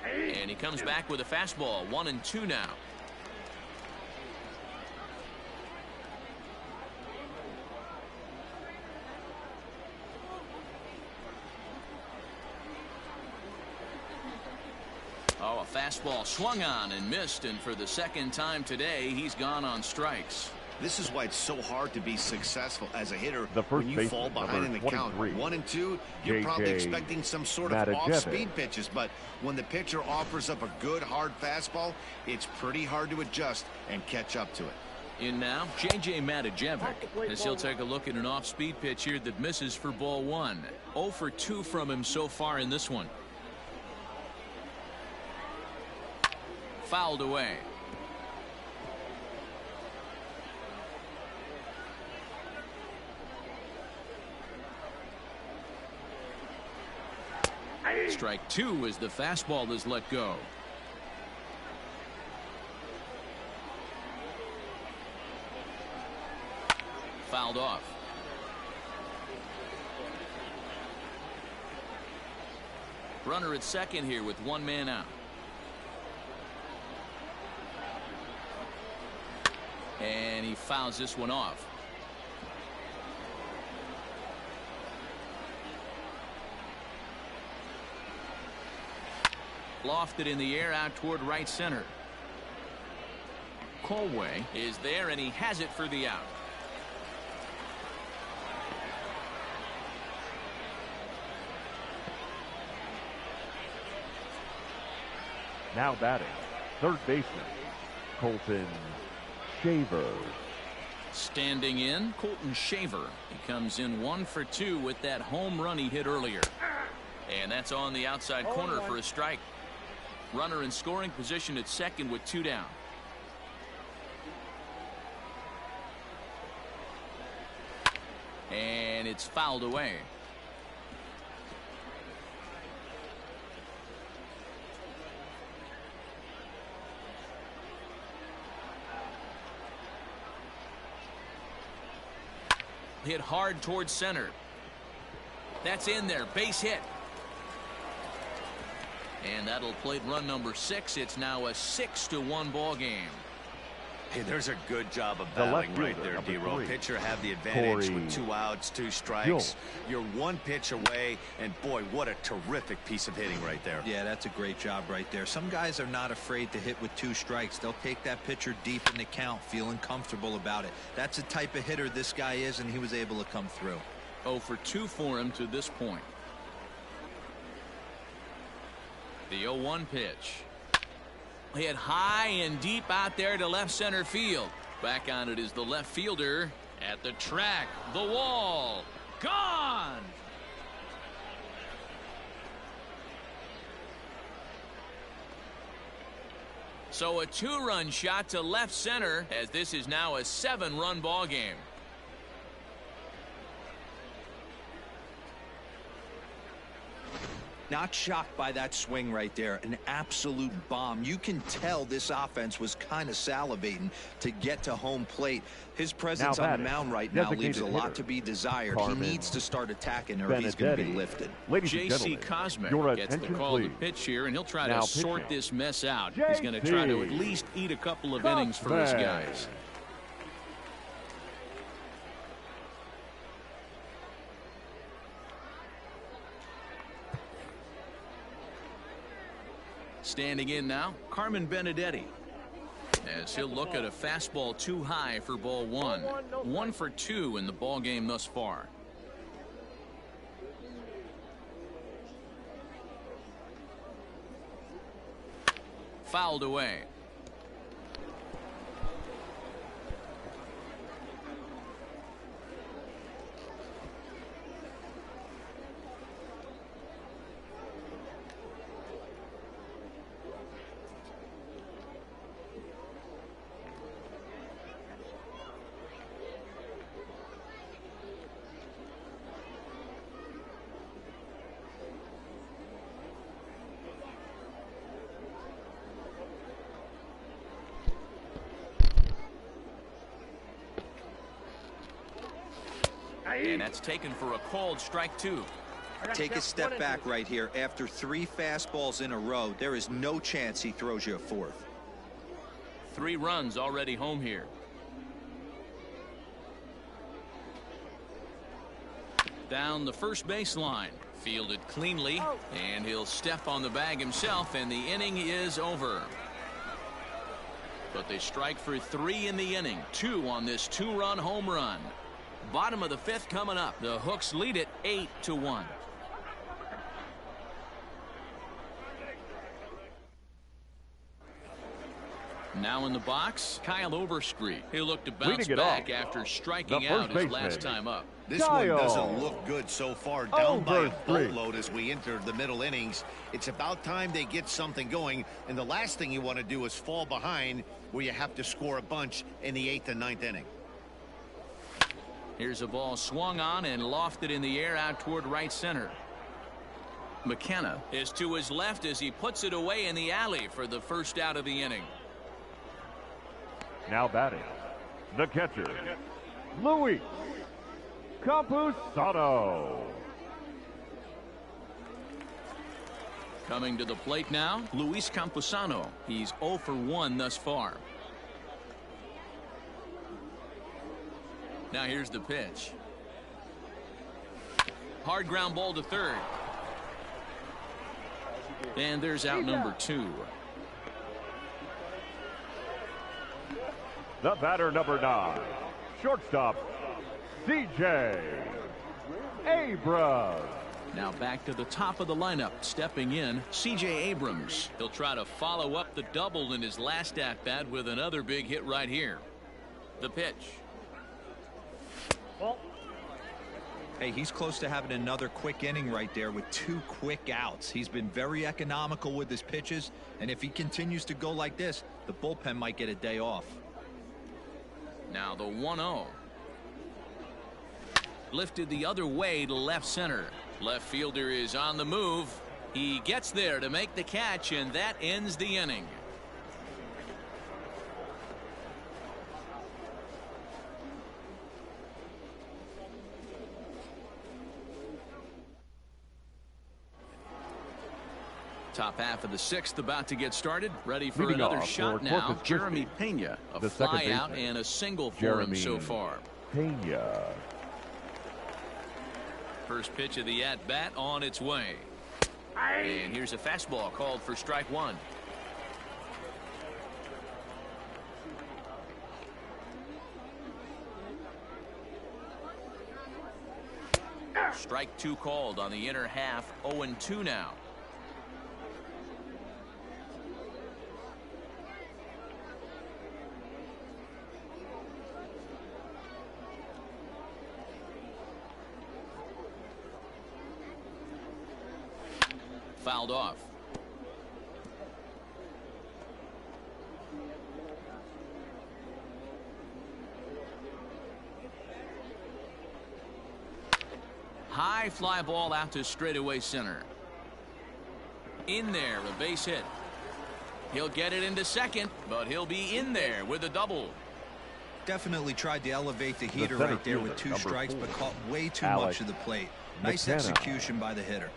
And he comes back with a fastball, 1-2 now. Oh, a fastball swung on and missed, and for the second time today, he's gone on strikes. This is why it's so hard to be successful as a hitter when you fall behind in the count. 1-2, you're probably expecting some sort of off-speed pitches, but when the pitcher offers up a good hard fastball, it's pretty hard to adjust and catch up to it. In now, J.J. Matijevic, as he'll take a look at an off-speed pitch here that misses for ball 1. 0-for-2 from him so far in this one. Fouled away. Strike 2 as the fastball is let go. Fouled off. Runner at second here with 1 man out. And he fouls this one off. Lofted in the air out toward right center. Colway is there, and he has it for the out. Now batting, third baseman, Colton Shaver. Standing in, Colton Shaver. He comes in 1-for-2 with that home run he hit earlier. And that's on the outside corner for a strike. Runner in scoring position at second with 2 down. And it's fouled away. Hit hard towards center. That's in there, base hit. And that'll plate run number 6. It's now a 6-1 ball game. Hey, there's a good job of battling right there, D-Roll. Pitcher have the advantage with 2 outs, 2 strikes. You're 1 pitch away, and boy, what a terrific piece of hitting right there. Yeah, that's a great job right there. Some guys are not afraid to hit with 2 strikes. They'll take that pitcher deep in the count, feeling comfortable about it. That's the type of hitter this guy is, and he was able to come through. 0 for 2 for him to this point. The 0-1 pitch. Hit high and deep out there to left center field. Back on it is the left fielder at the track. The wall. Gone. So a 2-run shot to left center, as this is now a 7-run ball game. Not shocked by that swing right there. An absolute bomb. You can tell this offense was kind of salivating to get to home plate. His presence on the mound right now leaves a lot to be desired. He needs to start attacking or he's going to be lifted. J.C. Cosmic gets the call to pitch here, and he'll try to sort this mess out. He's going to try to at least eat a couple of innings for his guys. Standing in now, Carmen Benedetti, as he'll look at a fastball too high for ball 1. 1 for 2 in the ball game thus far. Fouled away. And that's taken for a called strike 2. Take a step back right here. After 3 fastballs in a row, there is no chance he throws you a 4th. 3 runs already home here. Down the first baseline. Fielded cleanly, and he'll step on the bag himself, and the inning is over. But they strike for 3 in the inning. 2 on this 2-run home run. Bottom of the 5th coming up. The Hooks lead it 8-1. Now in the box, Kyle Overstreet. He'll look to bounce back after striking out his last time up. This one doesn't look good so far. Down by a boatload as we enter the middle innings. It's about time they get something going, and the last thing you want to do is fall behind where you have to score a bunch in the 8th and 9th inning. Here's a ball swung on and lofted in the air out toward right center. McKenna is to his left as he puts it away in the alley for the first out of the inning. Now batting, the catcher, Luis Campusano. Coming to the plate now, Luis Campusano. He's 0 for 1 thus far. Now here's the pitch. Hard ground ball to third. And there's out number 2. The batter, number 9, shortstop, C.J. Abrams. Now back to the top of the lineup. Stepping in, C.J. Abrams. He'll try to follow up the double in his last at-bat with another big hit right here. The pitch. Hey, he's close to having another quick inning right there with 2 quick outs. He's been very economical with his pitches, and if he continues to go like this, the bullpen might get a day off. Now the 1-0. Lifted the other way to left center. Left fielder is on the move. He gets there to make the catch, and that ends the inning. Top half of the sixth about to get started. Ready for Leading another off shot for now. Corpus Jeremy Christi, Pena, a the second fly out baseman. and a single for him so far. Pena. First pitch of the at-bat on its way. And here's a fastball called for strike one. Strike two called on the inner half. 0-2 now. Fouled off. High fly ball out to straightaway center. In there, a base hit. He'll get it into second, but he'll be in there with a double. Definitely tried to elevate the heater right there with 2 strikes, but caught way too much of the plate. Nice execution by the hitter.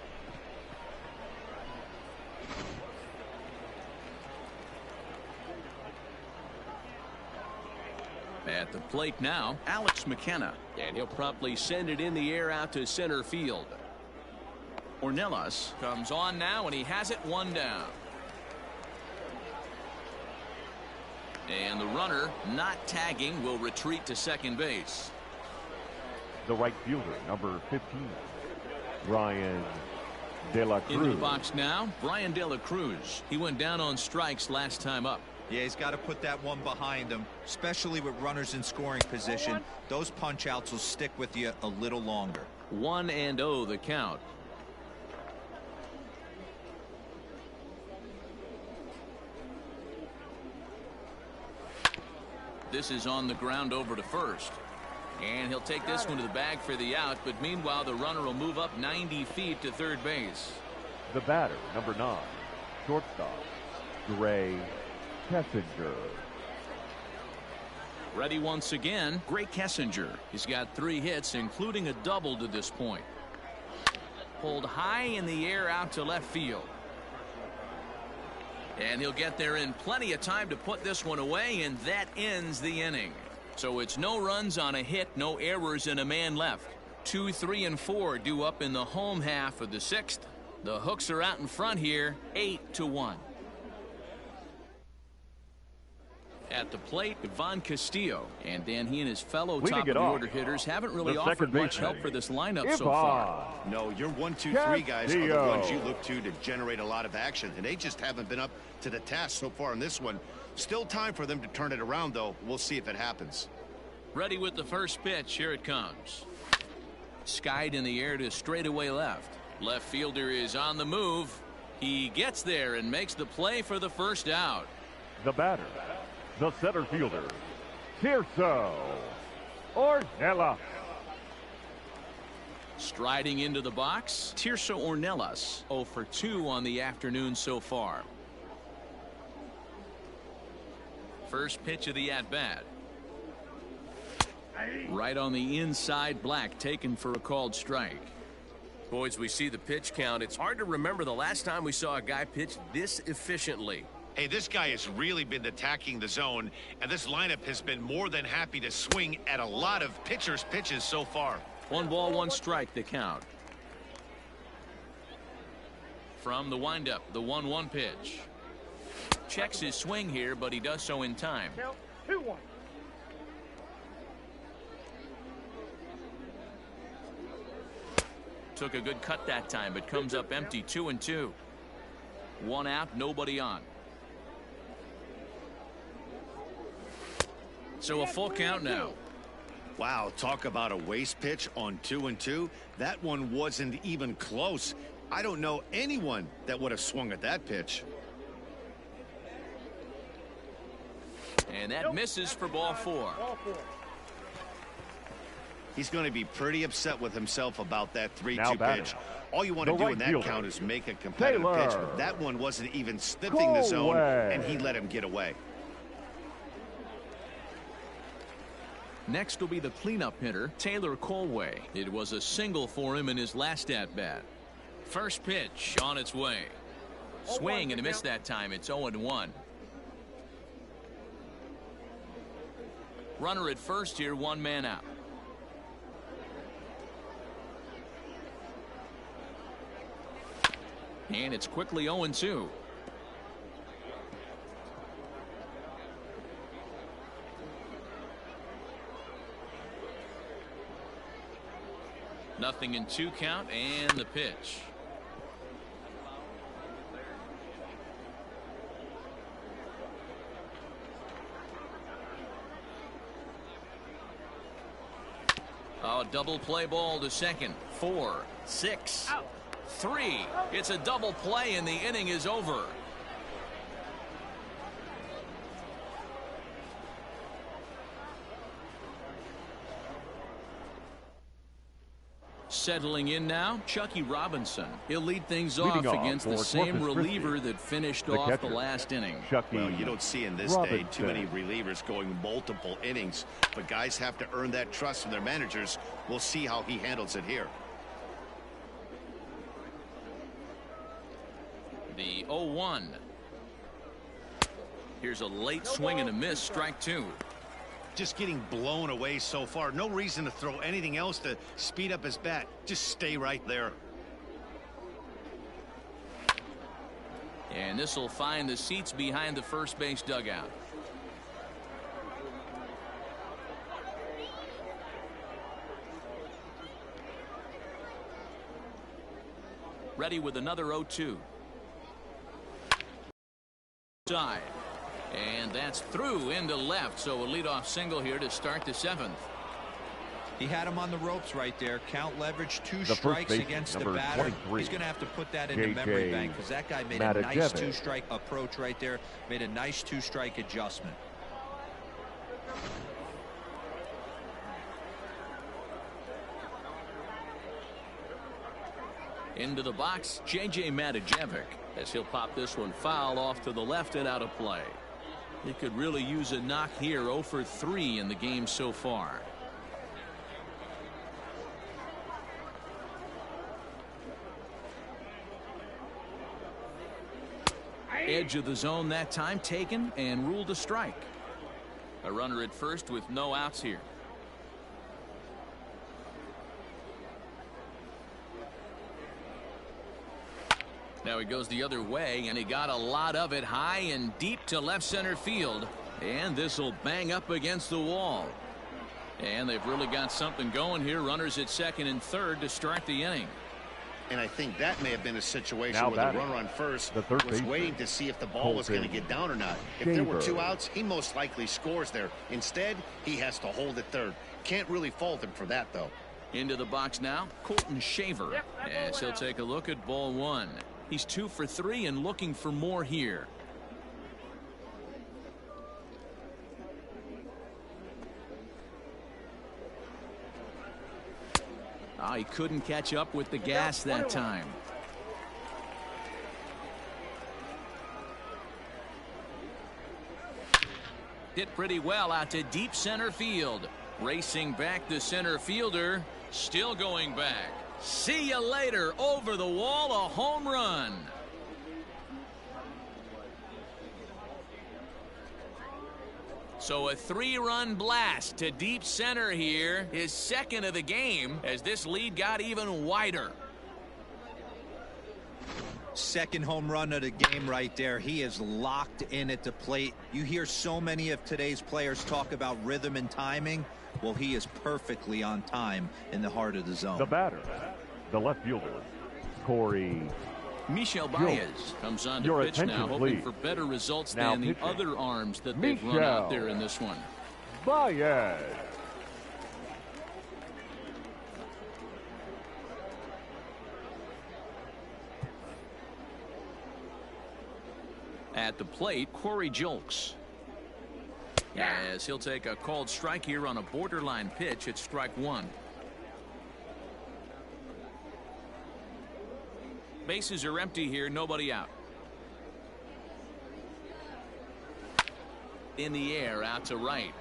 At the plate now, Alex McKenna, and he'll promptly send it in the air out to center field. Ornelas comes on now, and he has it 1 down. And the runner, not tagging, will retreat to second base. The right fielder, number 15, Brian De La Cruz. Into the box now, Brian De La Cruz. He went down on strikes last time up. Yeah, he's got to put that one behind him, especially with runners in scoring position. Those punch outs will stick with you a little longer. 1-0 the count. This is on the ground over to first. And he'll take this one to the bag for the out, but meanwhile the runner will move up 90 feet to third base. The batter, number 9, shortstop, Gray Kessinger. Ready once again, Gray Kessinger. He's got 3 hits, including a double to this point. Pulled high in the air out to left field. And he'll get there in plenty of time to put this one away, and that ends the inning. So it's no runs on a hit, no errors, and a man left. 2, 3, and 4 due up in the home half of the 6th. The Hooks are out in front here, 8-1. At the plate, Ivan Castillo. And Dan, he and his fellow top-of-the-order hitters haven't really offered much help for this lineup so far. No, your 1, 2, 3 guys are the ones you look to generate a lot of action, and they just haven't been up to the task so far in this one. Still time for them to turn it around, though. We'll see if it happens. Ready with the first pitch. Here it comes. Skied in the air to straightaway left. Left fielder is on the move. He gets there and makes the play for the first out. The batter, the center fielder, Tirso Ornelas. Striding into the box, Tirso Ornelas, 0 for 2 on the afternoon so far. First pitch of the at-bat. Right on the inside, Black, taken for a called strike. Boys, we see the pitch count. It's hard to remember the last time we saw a guy pitch this efficiently. Hey, this guy has really been attacking the zone, and this lineup has been more than happy to swing at a lot of pitchers' pitches so far. 1 ball, 1 strike, the count. From the windup, the 1-1 pitch. Checks his swing here, but he does so in time. 2-1. Took a good cut that time, but comes up empty. 2-2. 1 out, nobody on. So a full count now. Wow, talk about a waste pitch on 2-2. That one wasn't even close. I don't know anyone that would have swung at that pitch. And that misses for ball 4. He's going to be pretty upset with himself about that 3-2 pitch. All you want to do in that count is make a competitive pitch. But that one wasn't even sniffing the zone, and he let him get away. Next will be the cleanup hitter, Taylor Colway. It was a single for him in his last at-bat. First pitch on its way. Swing and a miss that time. It's 0-1. Runner at first here, one man out. And it's quickly 0-2. Nothing in 2 count, and the pitch. Oh, double play ball to second. 4, 6, 3. It's a double play, and the inning is over. Settling in now, Chucky Robinson. He'll lead things off against the same reliever that finished off the last inning. Well, you don't see in this day too many relievers going multiple innings, but guys have to earn that trust from their managers. We'll see how he handles it here. The 0-1. Here's a late swing and a miss, strike 2. Just getting blown away so far. No reason to throw anything else to speed up his bat. Just stay right there. And this will find the seats behind the first base dugout. Ready with another 0-2. Side. And that's through into left, so a leadoff single here to start the 7th. He had him on the ropes right there. Count leverage, 2 strikes against the batter. He's going to have to put that into memory bank because that guy made a nice 2-strike approach right there. Made a nice 2-strike adjustment. Into the box, J.J. Matijevic, as he'll pop this one foul off to the left and out of play. He could really use a knock here. 0 for 3 in the game so far. Edge of the zone that time taken and ruled a strike. A runner at first with no outs here. Now he goes the other way, and he got a lot of it high and deep to left center field. And this will bang up against the wall. And they've really got something going here. Runners at second and third to start the inning. And I think that may have been a situation where the runner on first was waiting to see if the ball was going to get down or not. If there were 2 outs, he most likely scores there. Instead, he has to hold at third. Can't really fault him for that, though. Into the box now, Colton Shaver. As he'll take a look at ball 1. He's 2 for 3 and looking for more here. He couldn't catch up with the gas that time. Did pretty well out to deep center field. Racing back the center fielder. Still going back. See you later. Over the wall, a home run. So a 3-run blast to deep center here. His second of the game as this lead got even wider. Second home run of the game right there. He is locked in at the plate. You hear so many of today's players talk about rhythm and timing. Well, he is perfectly on time in the heart of the zone. The batter, the left fielder, Corey. Michel Baez comes on to pitch now, hoping for better results than the other arms that they've run out there in this one. Baez. At the plate, Corey Julks. As he'll take a called strike here on a borderline pitch at strike 1. Bases are empty here, nobody out. In the air, out to right.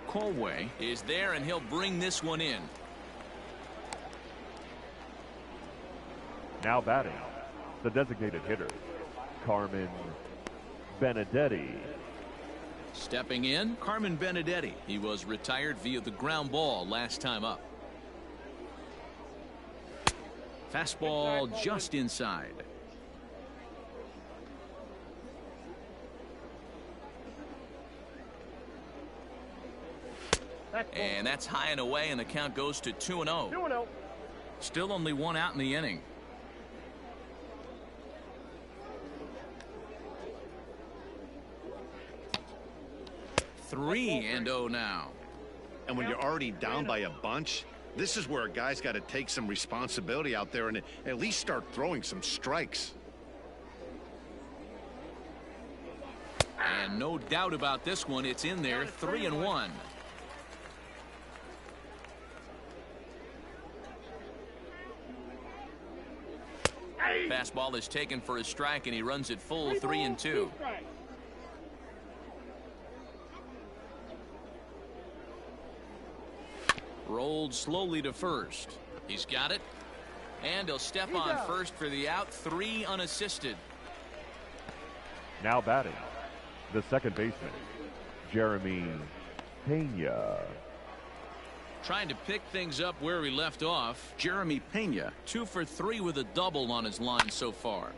Colway is there, and he'll bring this one in. Now batting, the designated hitter, Carmen Benedetti. Stepping in, Carmen Benedetti. He was retired via the ground ball last time up. Fastball just inside. And that's high and away, and the count goes to 2-0. 2-0. Still only one out in the inning. 3-0 now. And when you're already down by a bunch, this is where a guy's got to take some responsibility out there and at least start throwing some strikes. And no doubt about this one, it's in there. 3-1. Fastball is taken for a strike, and he runs it full. 3-2. Rolled slowly to first. He's got it. And he'll step on first for the out. 3 unassisted. Now batting, the second baseman, Jeremy Pena. Trying to pick things up where we left off. Jeremy Pena, 2 for 3 with a double on his line so far.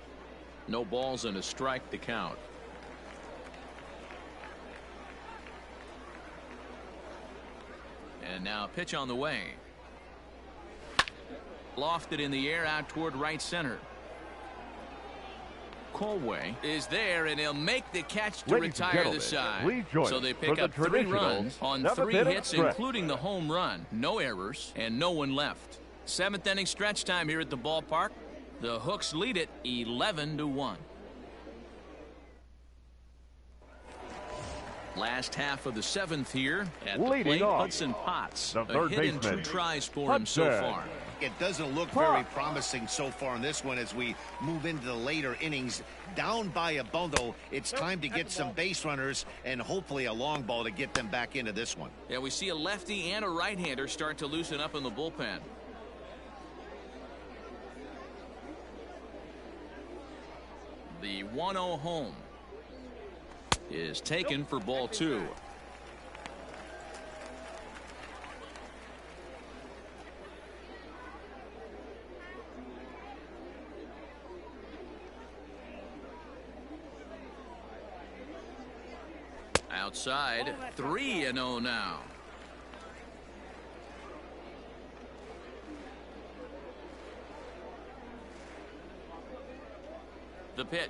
No balls and a strike to count. And now pitch on the way. Lofted in the air out toward right center. Colway is there, and he'll make the catch to retire the side. So they pick up 3 runs on 3 hits, including the home run. No errors and no one left. 7th inning stretch time here at the ballpark. The Hooks lead it 11-1. Last half of the 7th here at the plate. Hudson Potts, a hit and 2 tries for him so far. It doesn't look very promising so far in this one as we move into the later innings. Down by a bundle, it's time to get some base runners and hopefully a long ball to get them back into this one. Yeah, we see a lefty and a right-hander start to loosen up in the bullpen. The 1-0 home is taken for ball 2. Outside, 3-0 now. The pitch.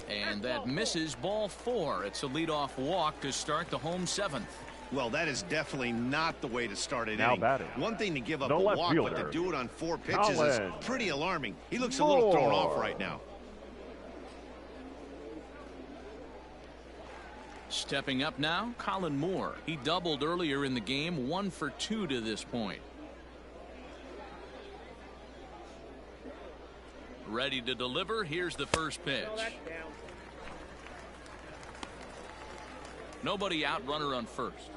And that misses, ball 4. It's a leadoff walk to start the home 7th. Well, that is definitely not the way to start an now inning. Batting. One thing to give up No a left walk, fielder. but to do it on 4 pitches is pretty alarming. He looks a little thrown off right now. Stepping up now, Colin Moore. He doubled earlier in the game, 1 for 2 to this point. Ready to deliver. Here's the first pitch. Nobody out, runner on first.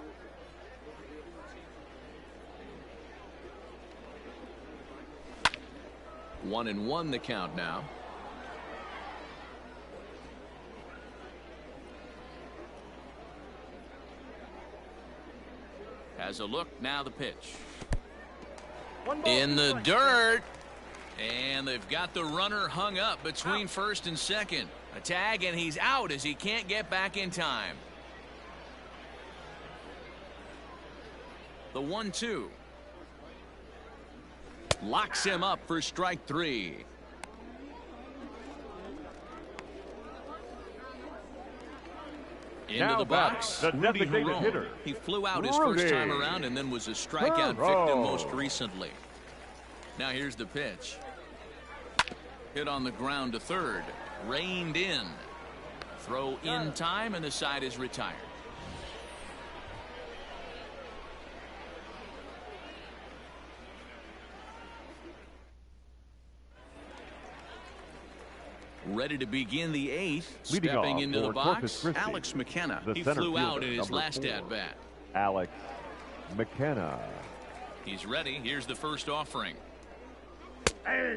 One and one the count now. Has a look, now the pitch. In the dirt. And they've got the runner hung up between first and second. A tag, and he's out as he can't get back in time. The 1-2. Locks him up for strike 3. Into the box, the Rudy designated Herron. hitter. He flew out his first time around and then was a strikeout victim most recently. Now here's the pitch. Hit on the ground to third. Reined in. Throw in time, and the side is retired. Ready to begin the 8th. Leading Stepping off into the for box, Corpus Christi, Alex McKenna. the He center flew out fielder, in his number last 4. at-bat. Alex McKenna. He's ready. Here's the first offering.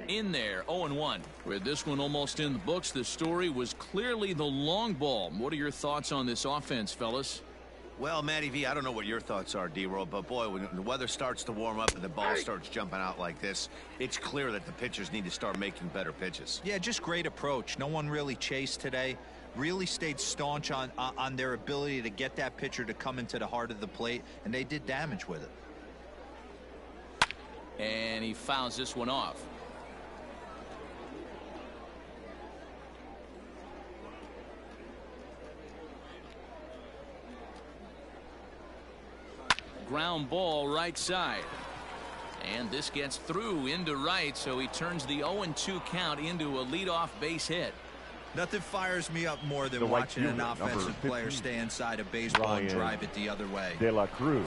In there, 0-1. With this one almost in the books, the story was clearly the long ball. What are your thoughts on this offense, fellas? Well, Matty V, I don't know what your thoughts are, D-Roll, but boy, when the weather starts to warm up and the ball starts jumping out like this, it's clear that the pitchers need to start making better pitches. Yeah, just great approach. No one really chased today. Really stayed staunch on their ability to get that pitcher to come into the heart of the plate, and they did damage with it. And he fouls this one off. Ground ball right side. And this gets through into right, so he turns the 0-2 count into a leadoff base hit. Nothing fires me up more than watching an offensive player stay inside a baseball and drive it the other way. De La Cruz.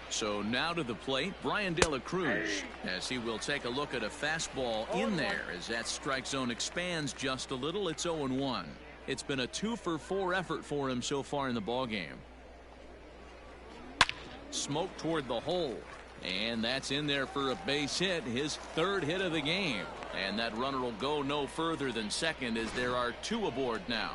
So now to the plate, Brian De La Cruz, as he will take a look at a fastball in there as that strike zone expands just a little. It's 0-1. It's been a 2-for-4 effort for him so far in the ballgame. Smoke toward the hole. And that's in there for a base hit, his third hit of the game. And that runner will go no further than second as there are two aboard now.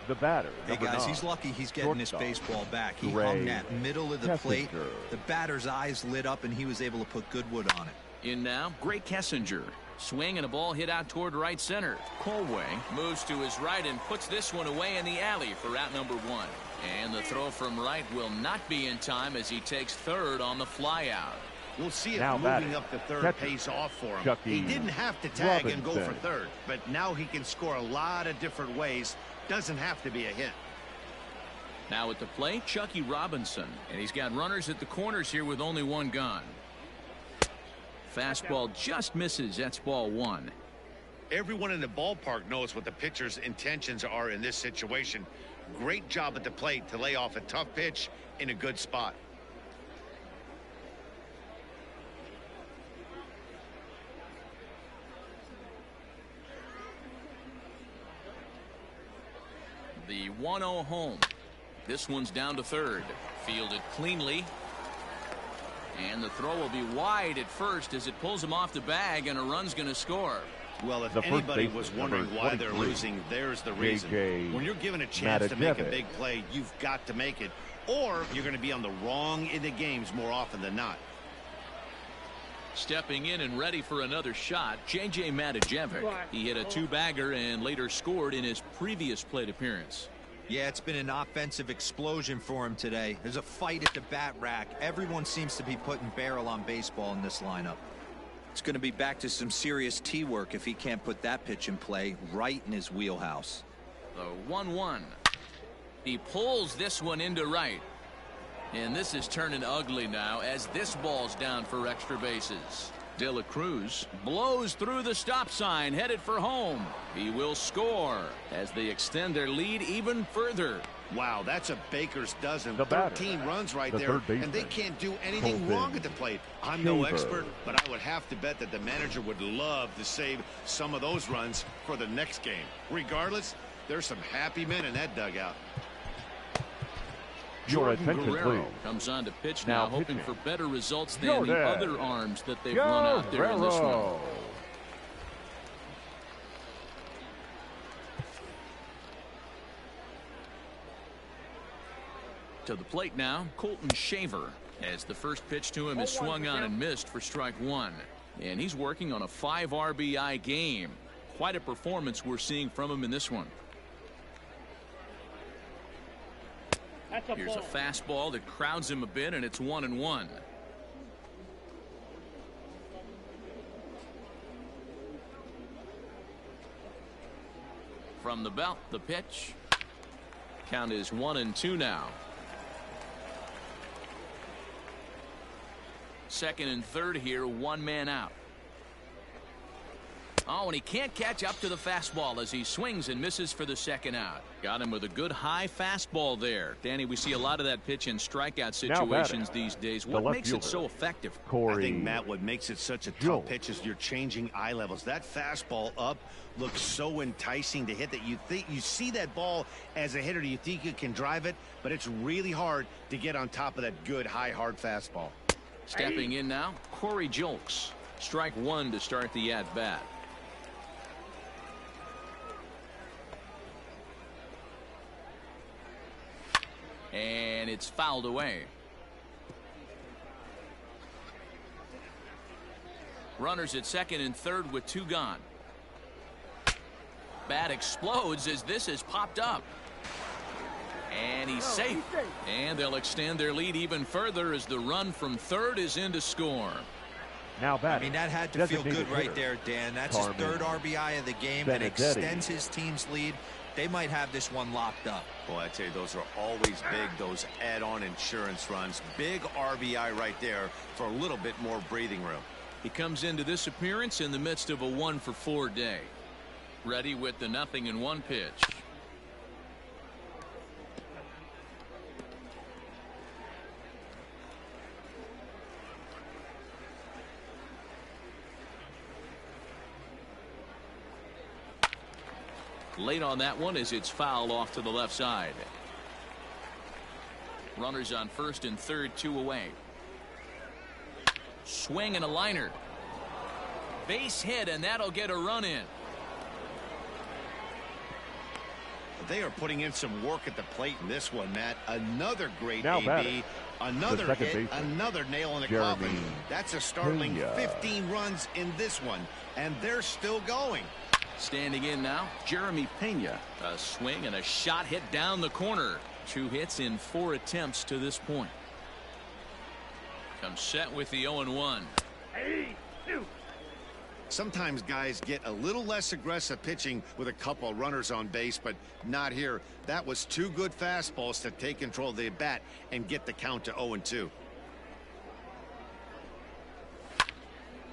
The batter. Hey guys, he's lucky he's getting this baseball back. He hung that middle of the plate. The batter's eyes lit up and he was able to put good wood on it. In now, Gray Kessinger. Swing and a ball hit out toward right center. Colway moves to his right and puts this one away in the alley for out number one. And the throw from right will not be in time as he takes third on the fly out. We'll see if moving up to third pays off for him. He didn't have to tag and go for third, but now he can score a lot of different ways. Doesn't have to be a hit. Now at the plate, Chucky Robinson. And he's got runners at the corners here with only one gone. Fastball just misses. That's ball one. Everyone in the ballpark knows what the pitcher's intentions are in this situation. Great job at the plate to lay off a tough pitch in a good spot. The 1-0 home. This one's down to third. Fielded cleanly. And the throw will be wide at first as it pulls him off the bag, and a run's going to score. Well, if anybody was wondering why they're losing, there's the reason. When you're given a chance to make a big play, you've got to make it, or you're going to be on the wrong end of games more often than not. Stepping in and ready for another shot, J.J. Matijevic. He hit a two-bagger and later scored in his previous plate appearance. Yeah, it's been an offensive explosion for him today. There's a fight at the bat rack. Everyone seems to be putting barrel on baseball in this lineup. It's going to be back to some serious tee work if he can't put that pitch in play right in his wheelhouse. The 1-1. He pulls this one into right. And this is turning ugly now as this ball's down for extra bases. De La Cruz blows through the stop sign, headed for home. He will score as they extend their lead even further. Wow, that's a baker's dozen. 13 runs right there, and they can't do anything wrong at the plate. I'm no expert, but I would have to bet that the manager would love to save some of those runs for the next game. Regardless, there's some happy men in that dugout. Jordan Guerrero comes on to pitch now, hoping for better results than the other arms that they've run out there in this one. To the plate now, Colton Shaver, as the first pitch to him is swung on and missed for strike one. And he's working on a 5 RBI game. Quite a performance we're seeing from him in this one. Here's a fastball that crowds him a bit, and it's 1-1. From the belt, the pitch. Count is 1-2 now. Second and third here, one man out. Oh, and he can't catch up to the fastball as he swings and misses for the second out. Got him with a good high fastball there. Danny, we see a lot of that pitch in strikeout situations these days. What makes it so effective? I think, Matt, what makes it such a tough pitch is you're changing eye levels. That fastball up looks so enticing to hit that you think you see that ball as a hitter. You think you can drive it, but it's really hard to get on top of that good high hard fastball. Stepping in now, Corey Julks. Strike one to start the at-bat. And it's fouled away. Runners at second and third with two gone. Bat explodes as this is popped up. And he's safe. And they'll extend their lead even further as the run from third is in to score. Now I mean, that had to feel good right there, Dan. That's his third RBI of the game and extends his team's lead. They might have this one locked up. Boy, I tell you, those are always big, those add-on insurance runs. Big RBI right there for a little bit more breathing room. He comes into this appearance in the midst of a 1-for-4 day. Ready with the 0-1 pitch. Late on that one as it's fouled off to the left side. Runners on first and third, 2 away. Swing and a liner. Base hit, and that'll get a run in. They are putting in some work at the plate in this one, Matt. Another great AB, another hit, another nail in the coffin. That's a startling 15 runs in this one, and they're still going. Standing in now, Jeremy Pena. A swing and a shot hit down the corner. 2 hits in 4 attempts to this point. Comes set with the 0-1. Sometimes guys get a little less aggressive pitching with a couple of runners on base, but not here. That was 2 good fastballs to take control of the bat and get the count to 0-2.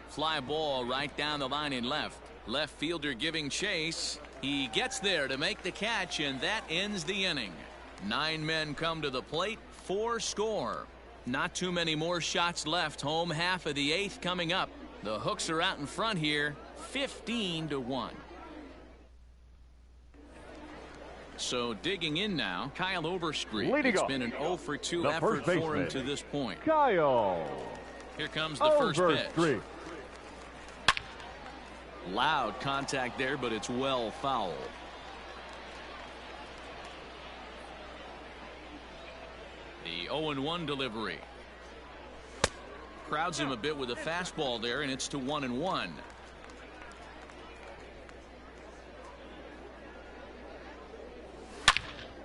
Fly ball right down the line in left. Left fielder giving chase. He gets there to make the catch, and that ends the inning. 9 men come to the plate, 4 score. Not too many more shots left. Home half of the 8th coming up. The Hooks are out in front here, 15-1. So digging in now, Kyle Overstreet. It's been an 0-for-2 effort for him to this point. Kyle. Here comes the first pitch. Loud contact there, but it's well fouled. The 0-1 delivery. Crowds him a bit with a fastball there, and it's to 1-1.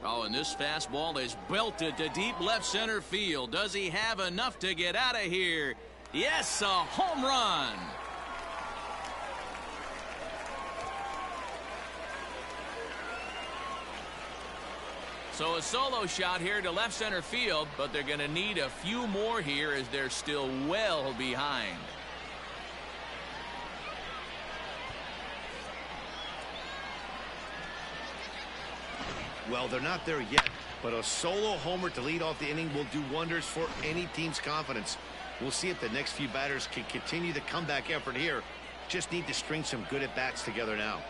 Oh, and this fastball is belted to deep left center field. Does he have enough to get out of here? Yes, a home run. So a solo shot here to left center field, but they're going to need a few more here as they're still well behind. Well, they're not there yet, but a solo homer to lead off the inning will do wonders for any team's confidence. We'll see if the next few batters can continue the comeback effort here. Just need to string some good at-bats together now.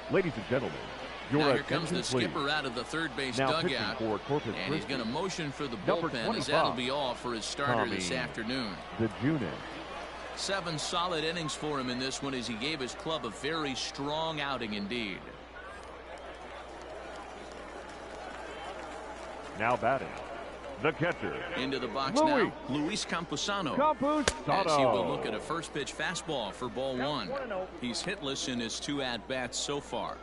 Ladies and gentlemen, now here comes the skipper out of the third base dugout, for Corpus and he's going to motion for the bullpen as that'll be all for his starter this afternoon. The Junis. 7 solid innings for him in this one as he gave his club a very strong outing indeed. Now batting, the catcher. Into the box now, Luis Campusano. As he will look at a first pitch fastball for ball 1. He's hitless in his 2 at-bats so far.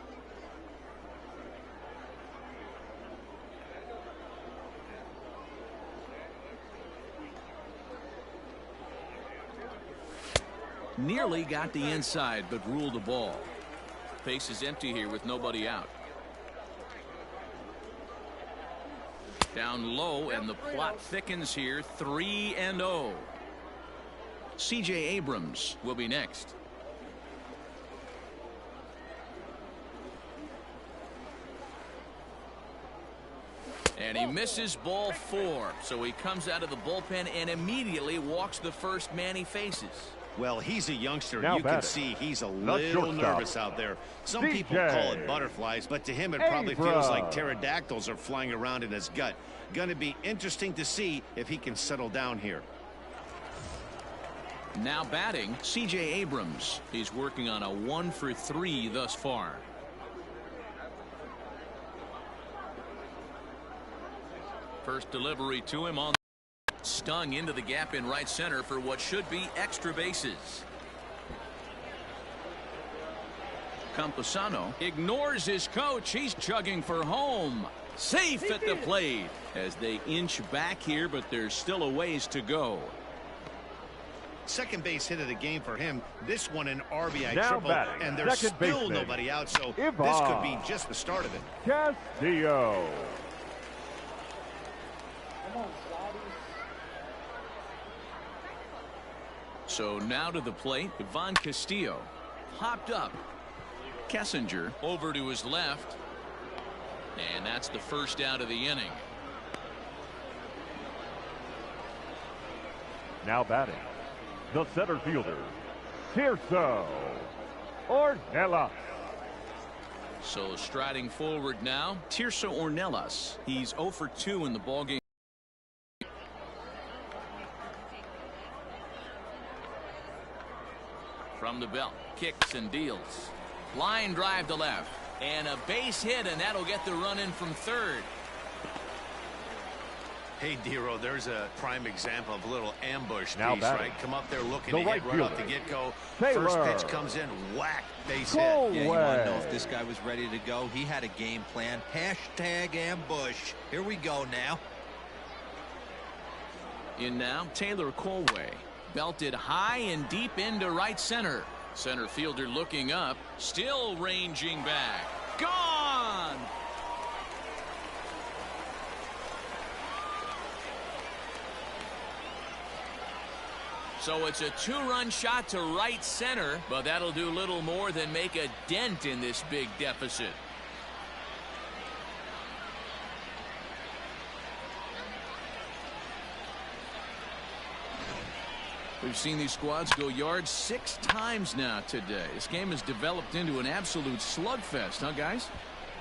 Nearly got the inside, but ruled the ball. Base is empty here with nobody out. Down low, and the plot thickens here. 3-0. C.J. Abrams will be next. And he misses ball 4. So he comes out of the bullpen and immediately walks the first man he faces. Well, he's a youngster. Now You can see he's a little shortstop, nervous out there. Some people call it butterflies, but to him it probably feels like pterodactyls are flying around in his gut. Going to be interesting to see if he can settle down here. Now batting, C.J. Abrams. He's working on a 1-for-3 thus far. First delivery to him on stung into the gap in right center for what should be extra bases. Campusano ignores his coach. He's chugging for home. Safe at the plate as they inch back here, but there's still a ways to go. Second base hit of the game for him. This one an RBI now triple, batting, and there's still baseman, nobody out, so this could be just the start of it. Castillo. So now to the plate, Ivan Castillo hopped up. Kessinger over to his left. And that's the first out of the inning. Now batting, the center fielder, Tirso Ornelas. So striding forward now, Tirso Ornelas. He's 0 for 2 in the ballgame. From the belt, kicks and deals. Line drive to left. And a base hit, and that'll get the run in from third. Hey, Dero, there's a prime example of a little ambush now piece, batting, right? Come up there looking the to right hit right off the fielder, get-go. Taylor. First pitch comes in, whack, base hit. Yeah, you want to know if this guy was ready to go. He had a game plan. Hashtag ambush. Here we go now. In now, Taylor Colway. Belted high and deep into right center. Center fielder looking up, still ranging back. Gone! So it's a 2-run shot to right center, but that'll do little more than make a dent in this big deficit. We've seen these squads go yards 6 times now today. This game has developed into an absolute slugfest, huh, guys?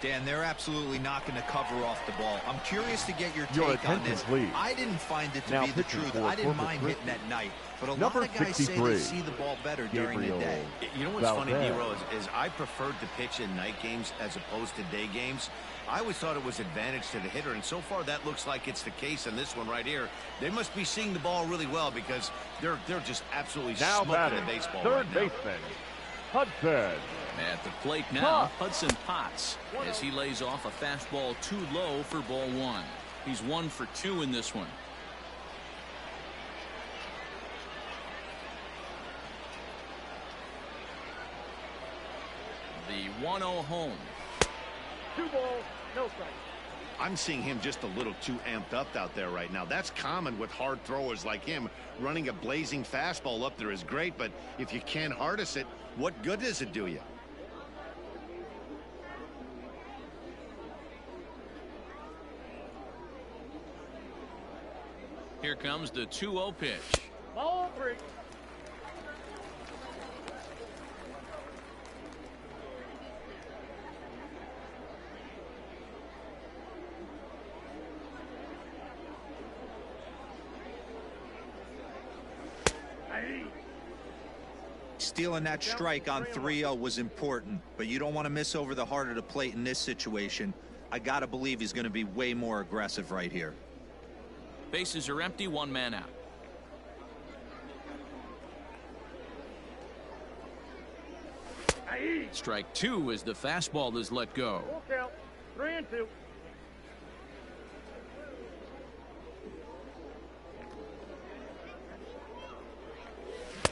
Dan, they're absolutely not going to cover off the ball. I'm curious to get your take on this. Please. I didn't find it to now be the truth. I didn't mind hitting at night. But a lot of guys say they see the ball better during the day. You know what's funny, Dero, is I preferred to pitch in night games as opposed to day games. I always thought it was advantage to the hitter, and so far that looks like it's the case in this one right here. They must be seeing the ball really well because they're just absolutely now smoking the baseball third right now. baseman, Hudson. At the plate now, Hudson Potts, as he lays off a fastball too low for ball 1. He's 1 for 2 in this one. The 1-0 home. 2 balls, no strikes. I'm seeing him just a little too amped up out there right now. That's common with hard throwers like him. Running a blazing fastball up there is great, but if you can't harness it, what good does it do you? Here comes the 2-0 pitch. Ball 3. Stealing that strike on 3-0 was important, but you don't want to miss over the heart of the plate in this situation. I got to believe he's going to be way more aggressive right here. Bases are empty, 1 man out. Strike 2 as the fastball is let go. 3-2.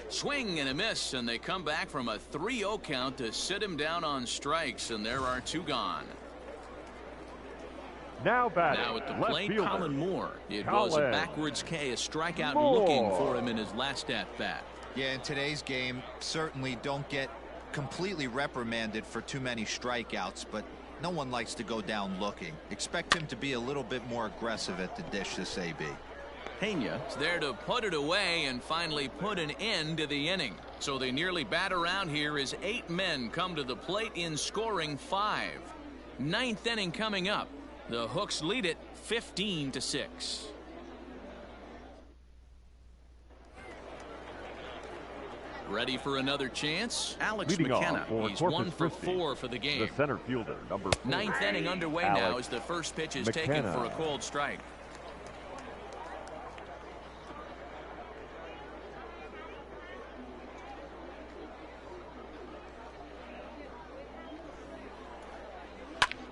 Swing and a miss, and they come back from a 3-0 count to sit him down on strikes, and there are 2 gone. Now batting, now at the left plate, fielder, Colin Moore. It Colin was a backwards K, a strikeout Moore. looking for him in his last at-bat. Yeah, in today's game, certainly don't get completely reprimanded for too many strikeouts, but no one likes to go down looking. Expect him to be a little bit more aggressive at the dish this AB. Pena is there to put it away and finally put an end to the inning. So they nearly bat around here as 8 men come to the plate in scoring 5. 9th inning coming up. The Hooks lead it 15-6. Ready for another chance? Alex Leading McKenna. He's Corpus 1 for Christi, 4 for the game. The center fielder, number 4. 9th inning underway now as the first pitch is McKenna. taken for a cold strike.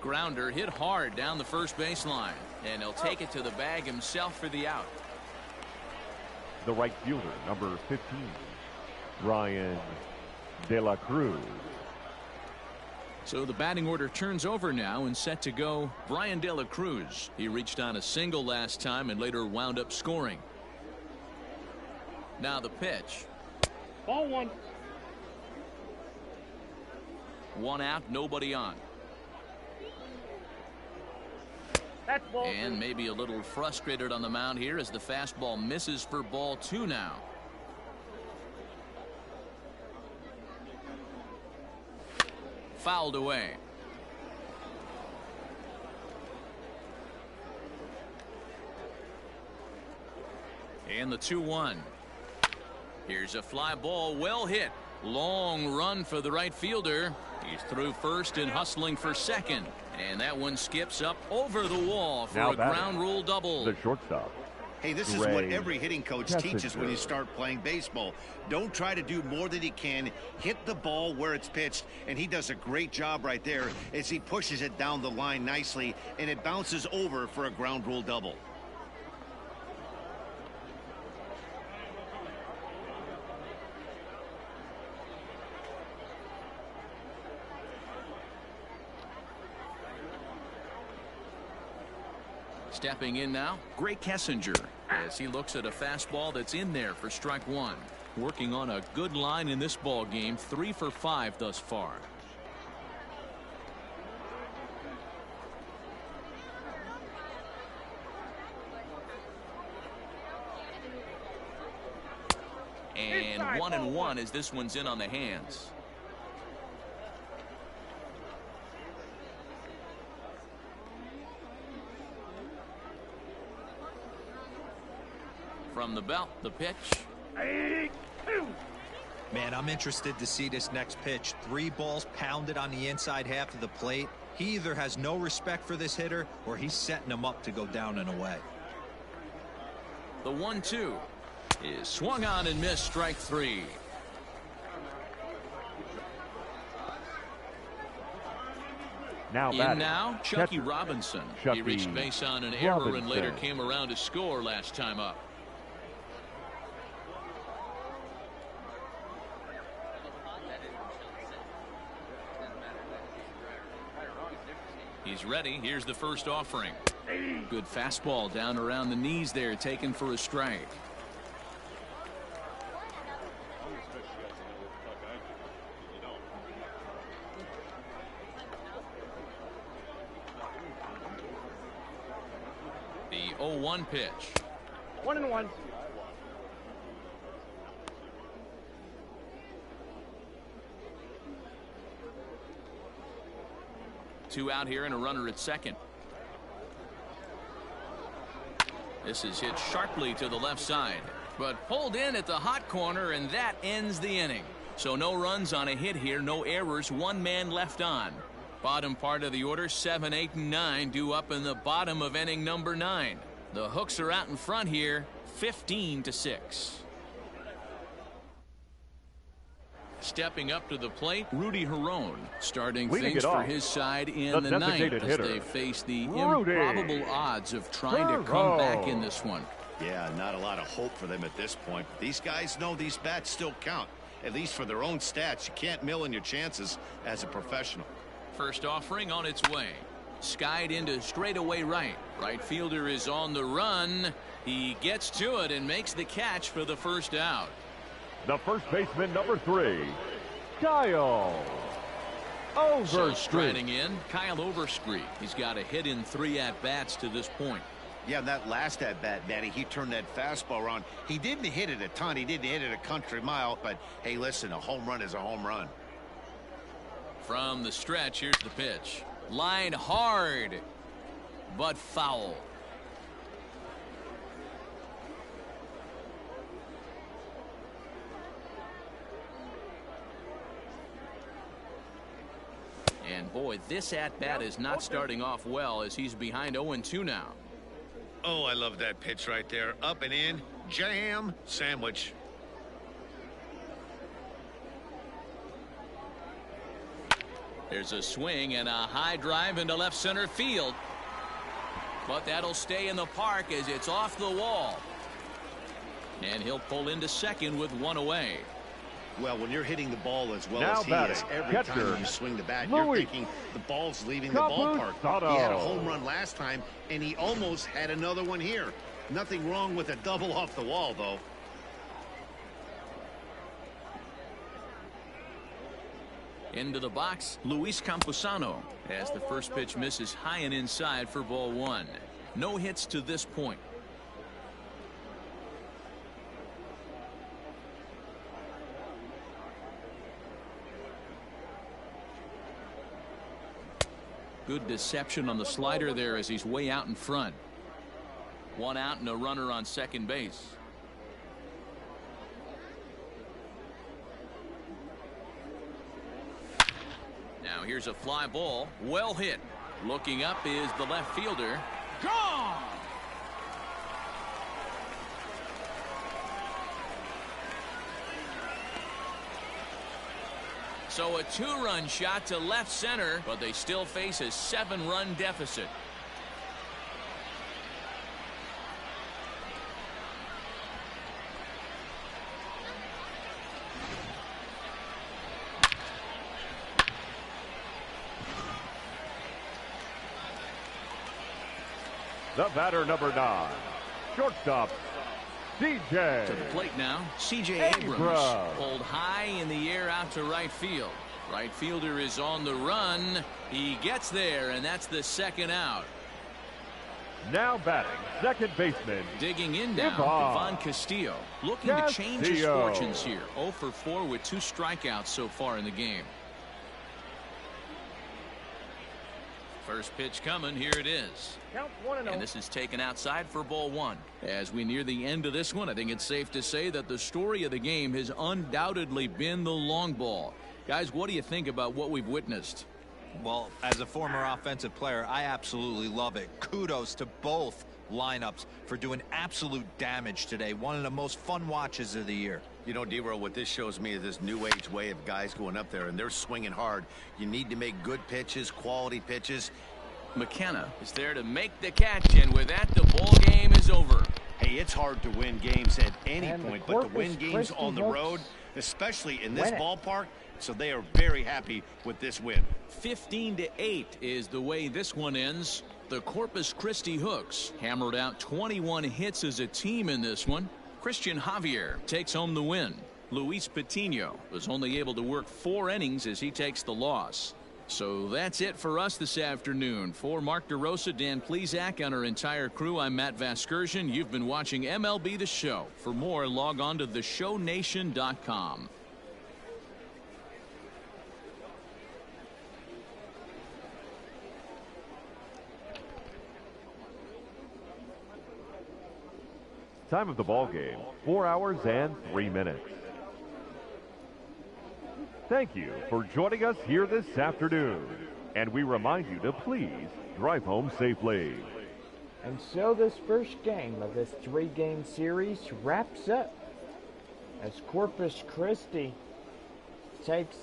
Grounder hit hard down the first baseline, and he'll take it to the bag himself for the out. The right fielder, number 15, Ryan De La Cruz. So the batting order turns over now and set to go Brian De La Cruz. He reached on a single last time and later wound up scoring. Now the pitch. Ball 1. 1 out, nobody on. That's ball And maybe a little frustrated on the mound here as the fastball misses for ball 2 now. Fouled away. And the 2-1. Here's a fly ball, well hit. Long run for the right fielder. He's through first and hustling for second. And that one skips up over the wall for a ground rule double. The shortstop. Hey, this is what every hitting coach teaches when you start playing baseball. Don't try to do more than you can. Hit the ball where it's pitched, and he does a great job right there as he pushes it down the line nicely, and it bounces over for a ground rule double. Stepping in now, Gray Kessinger, as he looks at a fastball that's in there for strike 1. Working on a good line in this ball game, 3 for 5 thus far. And 1-1 as this one's in on the hands. From the belt, the pitch. 82. Man, I'm interested to see this next pitch. 3 balls pounded on the inside half of the plate. He either has no respect for this hitter or he's setting him up to go down and away. The 1-2 is swung on and missed, strike 3. Now in now, Chucky Robinson. He reached base on an error and later came around to score last time up. He's ready. Here's the first offering. Good fastball down around the knees there, taken for a strike. The 0-1 pitch. 1-1. Two out here and a runner at second. This is hit sharply to the left side, but pulled in at the hot corner, and that ends the inning. So no runs on a hit here, no errors, 1 man left on. Bottom part of the order, 7, 8, and 9 due up in the bottom of inning number 9. The Hooks are out in front here, 15-6. Stepping up to the plate, Rudy Herron, starting things for his side in the 9th as they face the improbable odds of trying to come back in this one. Yeah, not a lot of hope for them at this point. These guys know these bats still count, at least for their own stats. You can't mill in your chances as a professional. First offering on its way. Skied into straightaway right. Right fielder is on the run. He gets to it and makes the catch for the first out. The first baseman, number 3, Kyle. So striding in, Kyle Overstreet. He's got a hit in 3 at-bats to this point. Yeah, that last at-bat, Daddy, he turned that fastball around. He didn't hit it a ton. He didn't hit it a country mile. But, hey, listen, a home run is a home run. From the stretch, here's the pitch. Line hard, but foul. And, boy, this at-bat is not starting off well as he's behind 0-2 now. Oh, I love that pitch right there. Up and in, jam, sandwich. There's a swing and a high drive into left center field. But that'll stay in the park as it's off the wall. And he'll pull into second with 1 away. Well, when you're hitting the ball as well Now as he batting, is, every catcher, time you swing the bat, Louis. you're thinking the ball's leaving the ballpark. He had a home run last time, and he almost had another one here. Nothing wrong with a double off the wall, though. Into the box, Luis Campusano, as the first pitch misses high and inside for ball 1. No hits to this point. Good deception on the slider there as he's way out in front. 1 out and a runner on second base. Now here's a fly ball. Well hit. Looking up is the left fielder. Gone! So a 2-run shot to left center, but they still face a 7-run deficit. The batter, number 9, shortstop, CJ. To the plate now, C.J. Abrams. Pulled high in the air out to right field. Right fielder is on the run. He gets there, and that's the 2nd out. Now batting, second baseman. Digging in now, Ivan Castillo. Looking to change his fortunes here. 0 for 4 with 2 strikeouts so far in the game. First pitch coming. Here it is. Count 1-0. And this is taken outside for ball 1. As we near the end of this one, I think it's safe to say that the story of the game has undoubtedly been the long ball. Guys, what do you think about what we've witnessed? Well, as a former offensive player, I absolutely love it. Kudos to both lineups for doing absolute damage today. One of the most fun watches of the year. You know, D-Roll, what this shows me is this new age way of guys going up there, and they're swinging hard. You need to make good pitches, quality pitches. McKenna is there to make the catch, and with that, the ball game is over. Hey, it's hard to win games at any point, but to win games Christi on the Hooks road, especially in this ballpark, so they are very happy with this win. 15-8 is the way this one ends. The Corpus Christi Hooks hammered out 21 hits as a team in this one. Christian Javier takes home the win. Luis Patino was only able to work 4 innings as he takes the loss. So that's it for us this afternoon. For Mark DeRosa, Dan Plesac, and our entire crew, I'm Matt Vasgersian. You've been watching MLB The Show. For more, log on to theshownation.com. Time of the ball game, 4 hours and 3 minutes. Thank you for joining us here this afternoon. And we remind you to please drive home safely. And so this first game of this 3-game series wraps up as Corpus Christi takes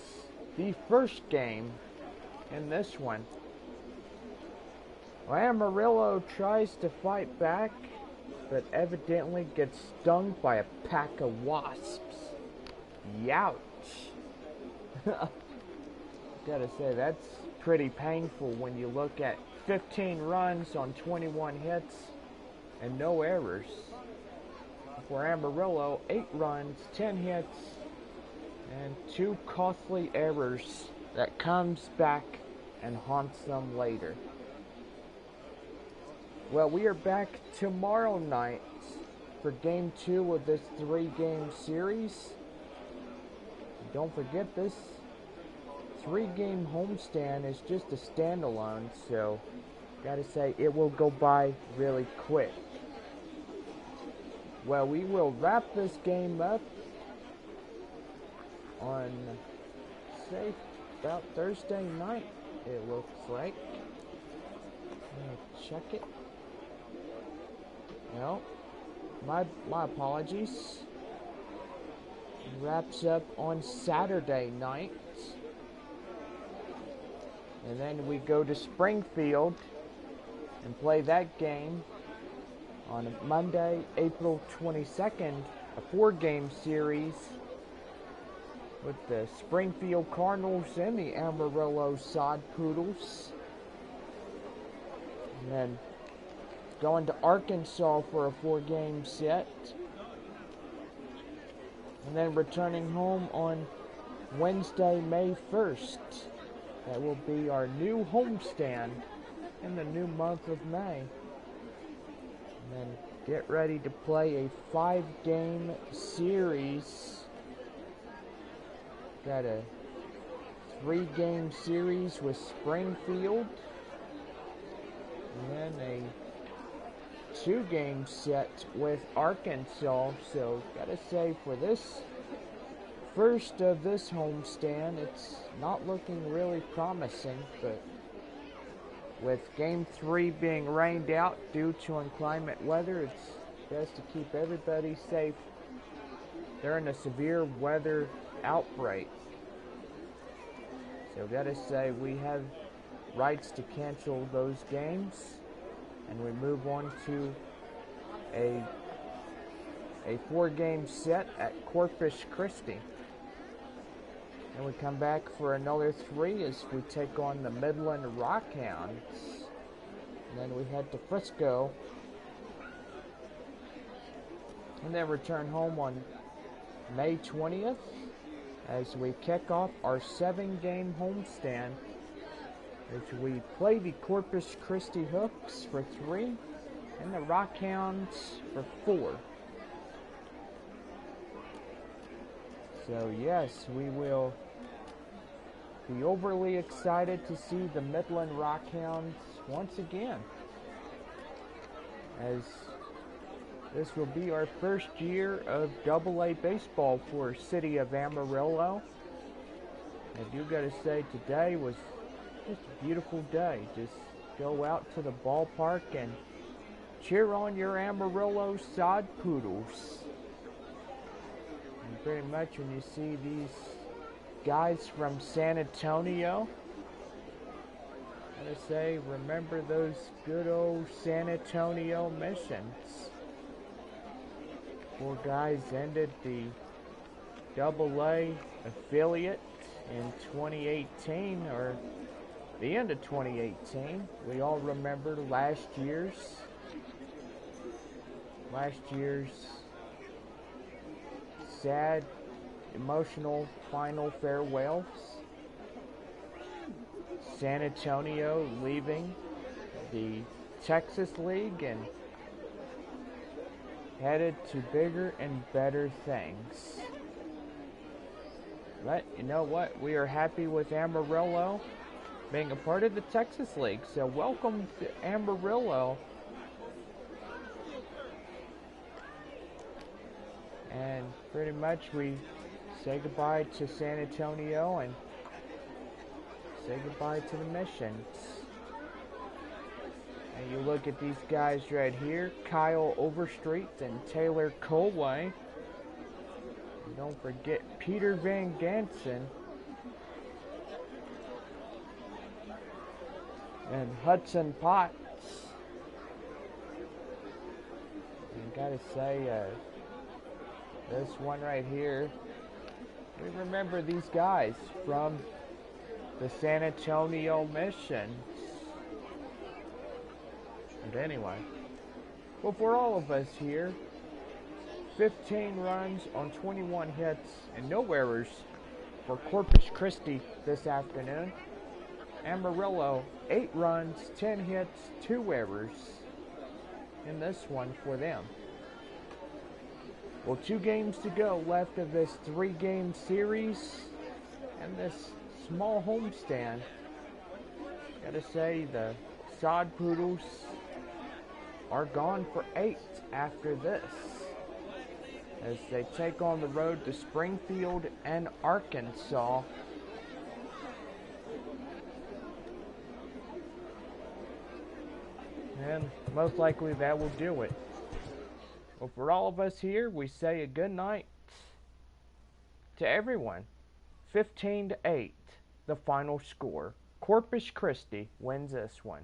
the first game in this one. Amarillo tries to fight back, but evidently gets stung by a pack of wasps. Youch. Gotta say, that's pretty painful when you look at 15 runs on 21 hits and no errors. For Amarillo, 8 runs, 10 hits, and 2 costly errors that comes back and haunts them later. Well, we are back tomorrow night for Game 2 of this 3-game series. Don't forget, this 3-game homestand is just a standalone, so gotta say it will go by really quick. Well, we will wrap this game up on, say, about Thursday night, it looks like. Let me check it. No, my apologies. It wraps up on Saturday night. And then we go to Springfield and play that game on Monday, April 22nd, a 4-game series with the Springfield Cardinals and the Amarillo Sod Poodles. And then going to Arkansas for a 4-game set. And then returning home on Wednesday, May 1st. That will be our new homestand in the new month of May. And then get ready to play a 5-game series. Got a 3-game series with Springfield. And then a 2-game set with Arkansas. So gotta say, for this first of this homestand, it's not looking really promising, but with Game 3 being rained out due to inclement weather, it's best to keep everybody safe during a severe weather outbreak. So gotta say, we have rights to cancel those games, and we move on to a 4-game set at Corpus Christi. And we come back for another 3 as we take on the Midland Rockhounds. And then we head to Frisco. And then return home on May 20th as we kick off our 7-game homestand, as we play the Corpus Christi Hooks for 3 and the Rockhounds for 4. So yes, we will be overly excited to see the Midland Rockhounds once again, as this will be our first year of AA baseball for City of Amarillo. I do gotta say, today was just a beautiful day. Just go out to the ballpark and cheer on your Amarillo Sod Poodles. And pretty much when you see these guys from San Antonio, I gotta say, remember those good old San Antonio missions. 4 guys ended the AA affiliate in 2018, or the end of 2018. We all remember last year's sad, emotional final farewells. San Antonio leaving the Texas League and headed to bigger and better things. But you know what? We are happy with Amarillo being a part of the Texas League. So welcome to Amarillo. And pretty much we say goodbye to San Antonio and say goodbye to the missions. And you look at these guys right here, Kyle Overstreet and Taylor Colway. And don't forget Peter Van Gansen and Hudson Potts. And gotta say, this one right here, we remember these guys from the San Antonio Missions. And anyway, well, for all of us here, 15 runs on 21 hits and no errors for Corpus Christi this afternoon. Amarillo, 8 runs, 10 hits, 2 errors in this one for them. Well, 2 games to go left of this 3-game series and this small homestand. Gotta say, the Sod Poodles are gone for 8 after this, as they take on the road to Springfield and Arkansas. And most likely that will do it. Well, for all of us here, we say a good night to everyone. 15-8, the final score. Corpus Christi wins this one.